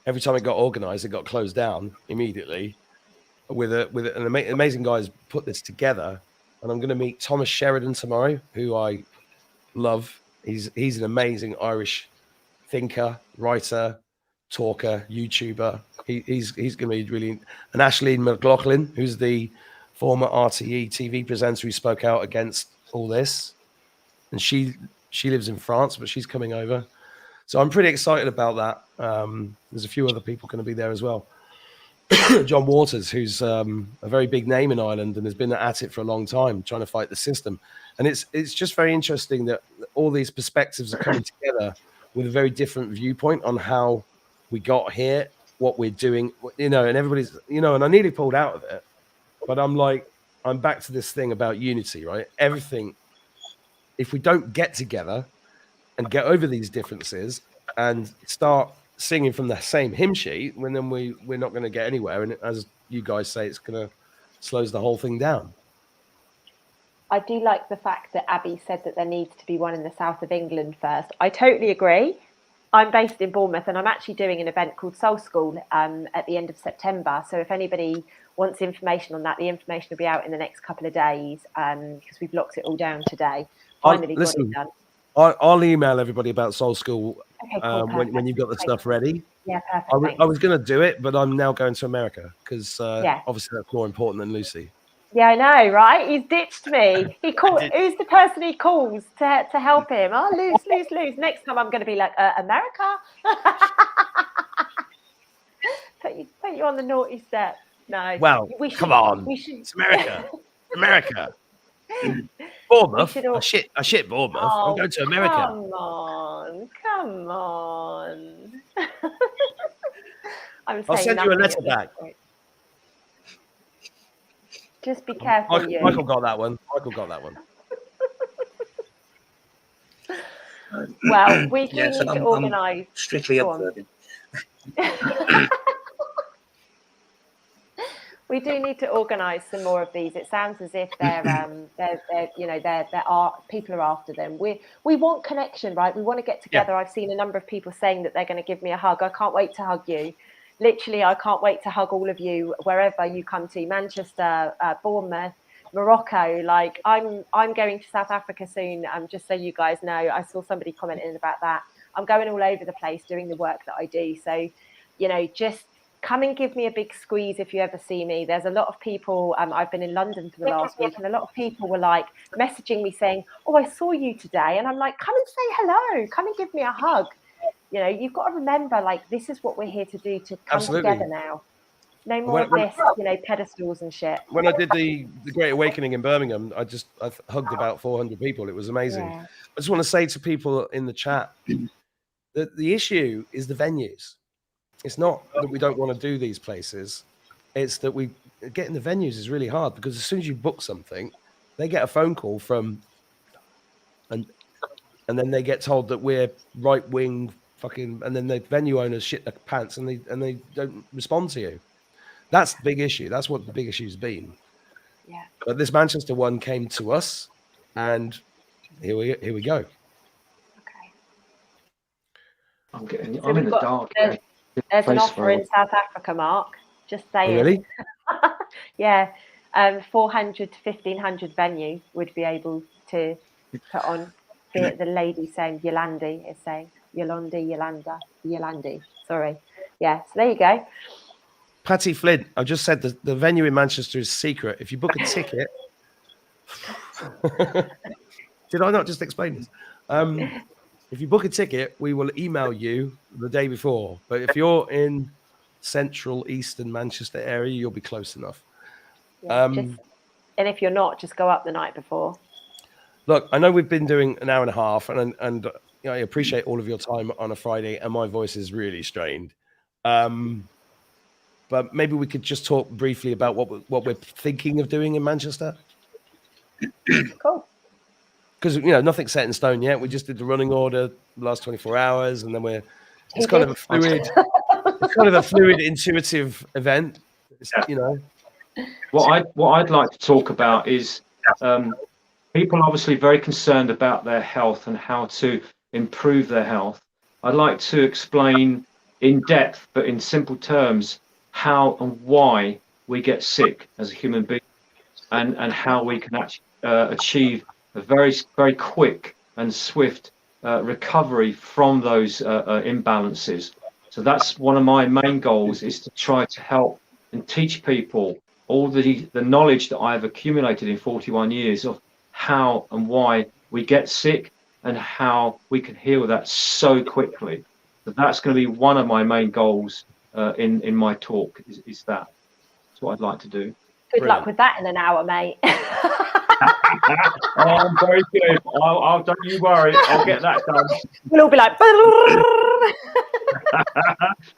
every time it got organized, it got closed down immediately. With an amazing guys put this together, and I'm going to meet Thomas Sheridan tomorrow, who I love. He's an amazing Irish thinker, writer, talker, YouTuber. He's going to be really. And Ashleen McLaughlin, who's the former RTE TV presenter who spoke out against all this, and she lives in France, but she's coming over. So I'm pretty excited about that. There's a few other people going to be there as well. John Waters, who's a very big name in Ireland and has been at it for a long time, trying to fight the system. And it's just very interesting that all these perspectives are coming together with a very different viewpoint on how we got here, what we're doing, you know, and everybody's, you know, and I nearly pulled out of it, but I'm back to this thing about unity, right? Everything, if we don't get together and get over these differences and start singing from the same hymn sheet, then we're not going to get anywhere. And as you guys say, it's going to slows the whole thing down. I do like the fact that Abby said that there needs to be one in the south of England first. I totally agree. I'm based in Bournemouth, and I'm actually doing an event called Soul School at the end of September. So if anybody wants information on that, the information will be out in the next couple of days, because we've locked it all down today. Finally got it done. I'll email everybody about Soul School when you've got the stuff ready. Yeah, perfect. I was going to do it, but I'm now going to America, because obviously that's more important than Lucy. Yeah, I know, right? He's ditched me. Who's the person he calls to help him? Oh, lose. Next time I'm going to be like, America? put you on the naughty step. No. Well, come on. It's America. America. Bournemouth. I shit Bournemouth. Oh, I'm going to America. Come on. I'll send you a letter back. Just be careful. Michael got that one. Well, we do need to organise. Strictly observing. We do need to organise some more of these. It sounds as if people are after them. We want connection, right? We want to get together. Yeah. I've seen a number of people saying that they're going to give me a hug. I can't wait to hug you. Literally, I can't wait to hug all of you wherever you come to. Manchester, Bournemouth, Morocco. Like I'm going to South Africa soon. Just so you guys know, I saw somebody commenting about that. I'm going all over the place doing the work that I do. So, just come and give me a big squeeze if you ever see me. There's a lot of people. I've been in London for the last week, and a lot of people were like messaging me saying, "Oh, I saw you today," and I'm like, "Come and say hello. Come and give me a hug." You've got to remember, like, this is what we're here to do, to come together now. No more of this, pedestals and shit. When I did the Great Awakening in Birmingham, I hugged about 400 people. It was amazing. Yeah. I just want to say to people in the chat that the issue is the venues. It's not that we don't want to do these places. It's that getting the venues is really hard, because as soon as you book something, they get a phone call from, and then they get told that we're right wing fucking, and then the venue owners shit their pants and they don't respond to you. That's the big issue. That's what the big issue's been. Yeah. But this Manchester one came to us, and here we go. Okay. I'm in the dark. There's an offer in South Africa, Mark. Just saying. Really? Yeah. 400 to 1,500 venue would be able to put on. The lady saying Yolandi is saying Yolandi. Sorry. Yeah. So there you go. Patty Flynn, I just said the venue in Manchester is secret. If you book a ticket, did I not just explain this? If you book a ticket, we will email you the day before. But if you're in central eastern Manchester area, you'll be close enough. Yeah, and if you're not, just go up the night before. Look, I know we've been doing an hour and a half, and I appreciate all of your time on a Friday, and my voice is really strained. But maybe we could just talk briefly about what we're thinking of doing in Manchester. Cool. Because nothing's set in stone yet. We just did the running order the last 24 hours, and then it's kind of a fluid, intuitive event. What I'd like to talk about is people are obviously very concerned about their health and how to improve their health. I'd like to explain in depth, but in simple terms, how and why we get sick as a human being, and how we can actually achieve a very, very quick and swift recovery from those imbalances. So that's one of my main goals, is to try to help and teach people all the knowledge that I've accumulated in 41 years of how and why we get sick and how we can heal that so quickly. So that's going to be one of my main goals in my talk, is that. That's what I'd like to do. Good luck with that in an hour, mate. I'm very good. Don't you worry. I'll get that done. We'll all be like...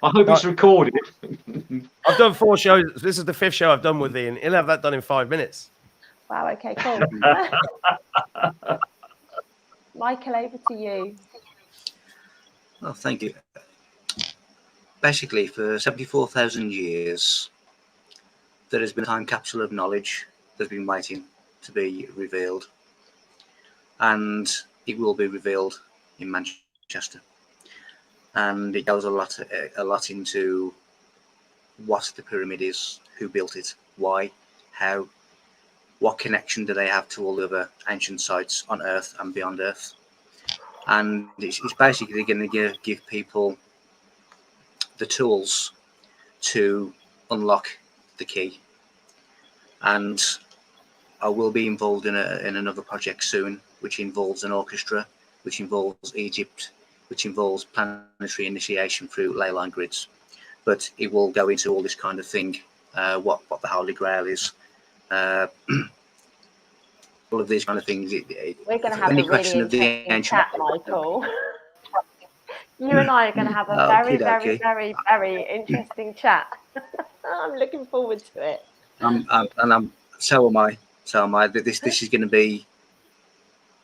I hope it's recorded. I've done 4 shows. This is the 5th show I've done with Ian. He'll have that done in 5 minutes. Wow, okay, cool. Michael, over to you. Well, thank you. Basically, for 74,000 years, there has been a time capsule of knowledge that's been waiting to be revealed, and it will be revealed in Manchester. And it goes a lot into what the pyramid is, who built it, why, how, what connection do they have to all the other ancient sites on Earth and beyond Earth. And it's basically going to give people the tools to unlock the key. And I will be involved in another project soon, which involves an orchestra, which involves Egypt, which involves planetary initiation through ley line grids. But it will go into all this kind of thing, what the Holy Grail is, all of these kind of things. We're going to have a really interesting chat, Michael. You and I are going to have a very, very interesting chat. I'm looking forward to it. So am I. This is going to be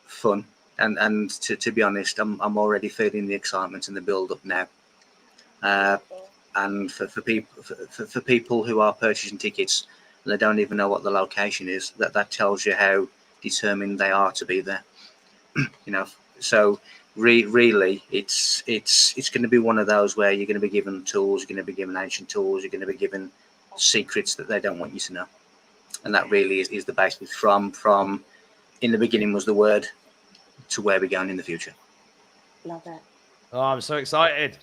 fun, and to be honest, I'm already feeling the excitement and the build up now. And for people who are purchasing tickets, They don't even know what the location is. That tells you how determined they are to be there. So really, it's going to be one of those where you're going to be given tools, you're going to be given ancient tools, you're going to be given secrets that they don't want you to know. And that really is the basis from in the beginning was the word to where we're going in the future. Love it. Oh, I'm so excited.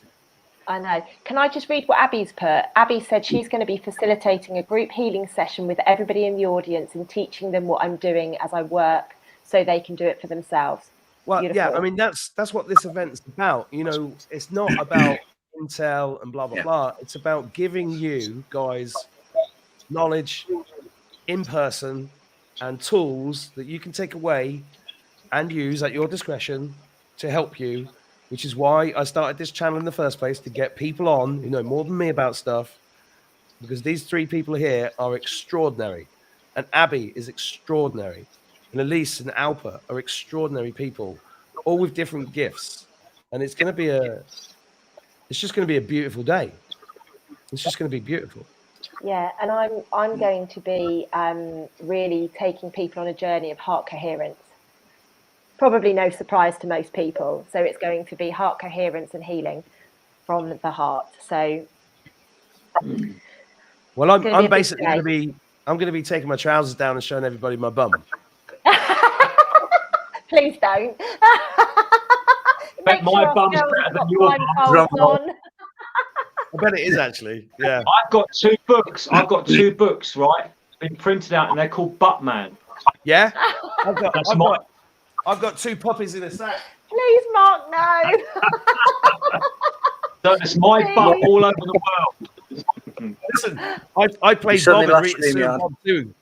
I know. Can I just read what Abby's put? Abby said she's going to be facilitating a group healing session with everybody in the audience and teaching them what I'm doing as I work so they can do it for themselves. Well, Beautiful. yeah, I mean, that's what this event's about. It's not about intel and blah, blah, blah. It's about giving you guys knowledge in person and tools that you can take away and use at your discretion to help you, which is why I started this channel in the first place, to get people on who know more than me about stuff, because these three people here are extraordinary. And Abby is extraordinary. And Elise and Alpa are extraordinary people, all with different gifts. And it's just going to be a beautiful day. It's just going to be beautiful. Yeah, and I'm going to be really taking people on a journey of heart coherence. Probably no surprise to most people. So it's going to be heart coherence and healing from the heart. So, well, I'm basically going to be taking my trousers down and showing everybody my bum. Please don't. Bet my bum's better than your bum. I bet it is actually. Yeah. I've got two books, right? Been printed out, and they're called Buttman. Yeah. I've got two puppies in a sack. Please, Mark, no. So it's my butt all over the world. Listen, I played Bob and Rita Sue and Bob too.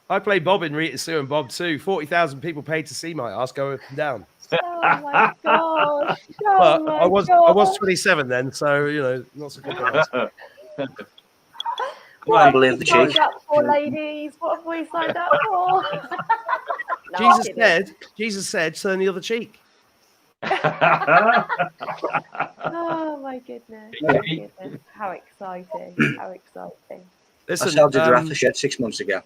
I played Bob in Rita Sue and Bob too. 40,000 people paid to see my ass go up and down. Oh my gosh! But I was 27 then, so not so good. What have we signed up for, ladies? What have we signed up for? Jesus said, turn the other cheek. Oh my goodness! How exciting! How exciting! Listen, I sold a giraffe shirt 6 months ago.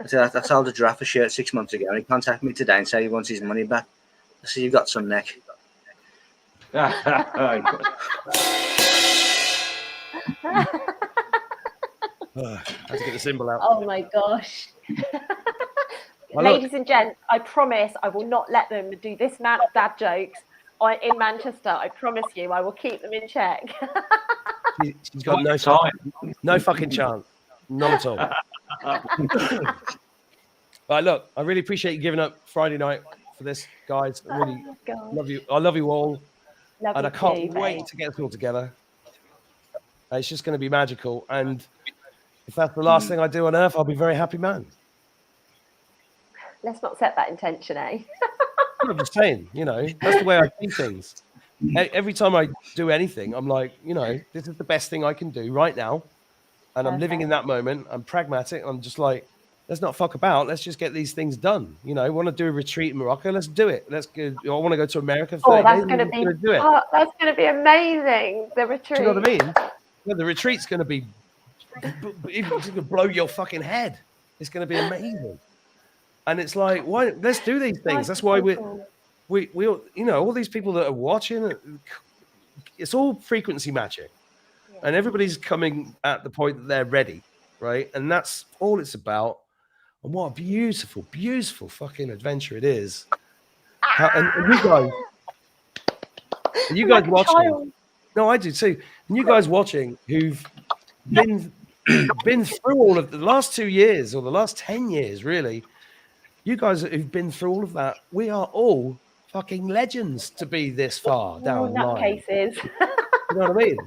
I sold a giraffe shirt 6 months ago, and he contacted me today and said he wants his money back. I said, "You've got some neck." I have to get the symbol out. Oh my gosh. Ladies and gents, I promise I will not let them do this amount of dad jokes in Manchester. I promise you, I will keep them in check. She's got no time. No fucking chance. Not at all. Right, look, I really appreciate you giving up Friday night for this, guys. I really love you. I love you all. And I can't wait to get us all together. It's just going to be magical. And if that's the last thing I do on earth, I'll be a very happy man. Let's not set that intention, eh? I'm just saying, that's the way I do things. Every time I do anything, I'm like, this is the best thing I can do right now. And I'm living in that moment. I'm pragmatic. I'm just like, let's not fuck about. Let's just get these things done. Want to do a retreat in Morocco? Let's do it. Let's go. I want to go to America. Oh, that's going to be. That's going to be amazing. The retreat. Do you know what I mean? Yeah, the retreat's going to be. It's going to blow your fucking head. It's going to be amazing. And it's like, why? Let's do these things. That's why we all these people that are watching. It's all frequency matching. And everybody's coming at the point that they're ready, right? And that's all it's about. And what a beautiful, beautiful fucking adventure it is. And you guys watching. No, I do too. And you guys watching who've been through all of the last 2 years or the last 10 years, really. You guys who've been through all of that, we are all fucking legends to be this far down the line. Nutcases. You know what I mean?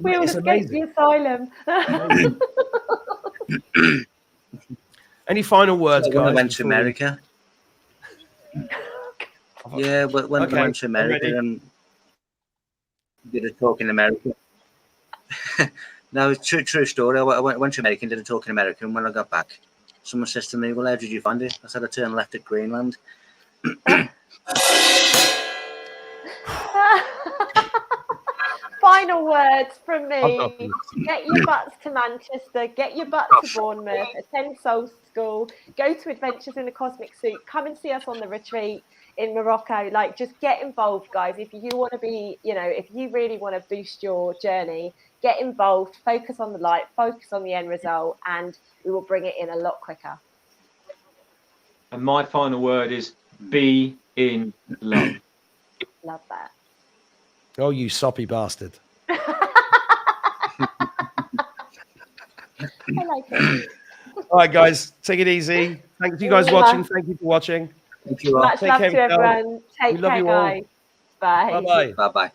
We all escaped the asylum. Any final words, guys? When I went to America. Yeah, but when I went to America and did a talk in America. No, it's true story. I went to America and did a talk in America, and when I got back, someone says to me, "Well, how did you find it?" I said, "I turned left at Greenland." Final words from I've me. got you. Get your butts to Manchester, get your butts to Bournemouth, attend Soul School, go to Adventures in the Cosmic Soup, come and see us on the retreat in Morocco. Like, just get involved, guys. If you want to be, if you really want to boost your journey, get involved, focus on the light, focus on the end result, and we will bring it in a lot quicker. And my final word is be in love. Love that. Oh, you soppy bastard. I like it. All right, guys, take it easy. Thank you guys watching. Thank you for watching. Thank you all. Much Take love care to of yourself. everyone. Take We love care, you all. guys. Bye. Bye-bye. Bye bye.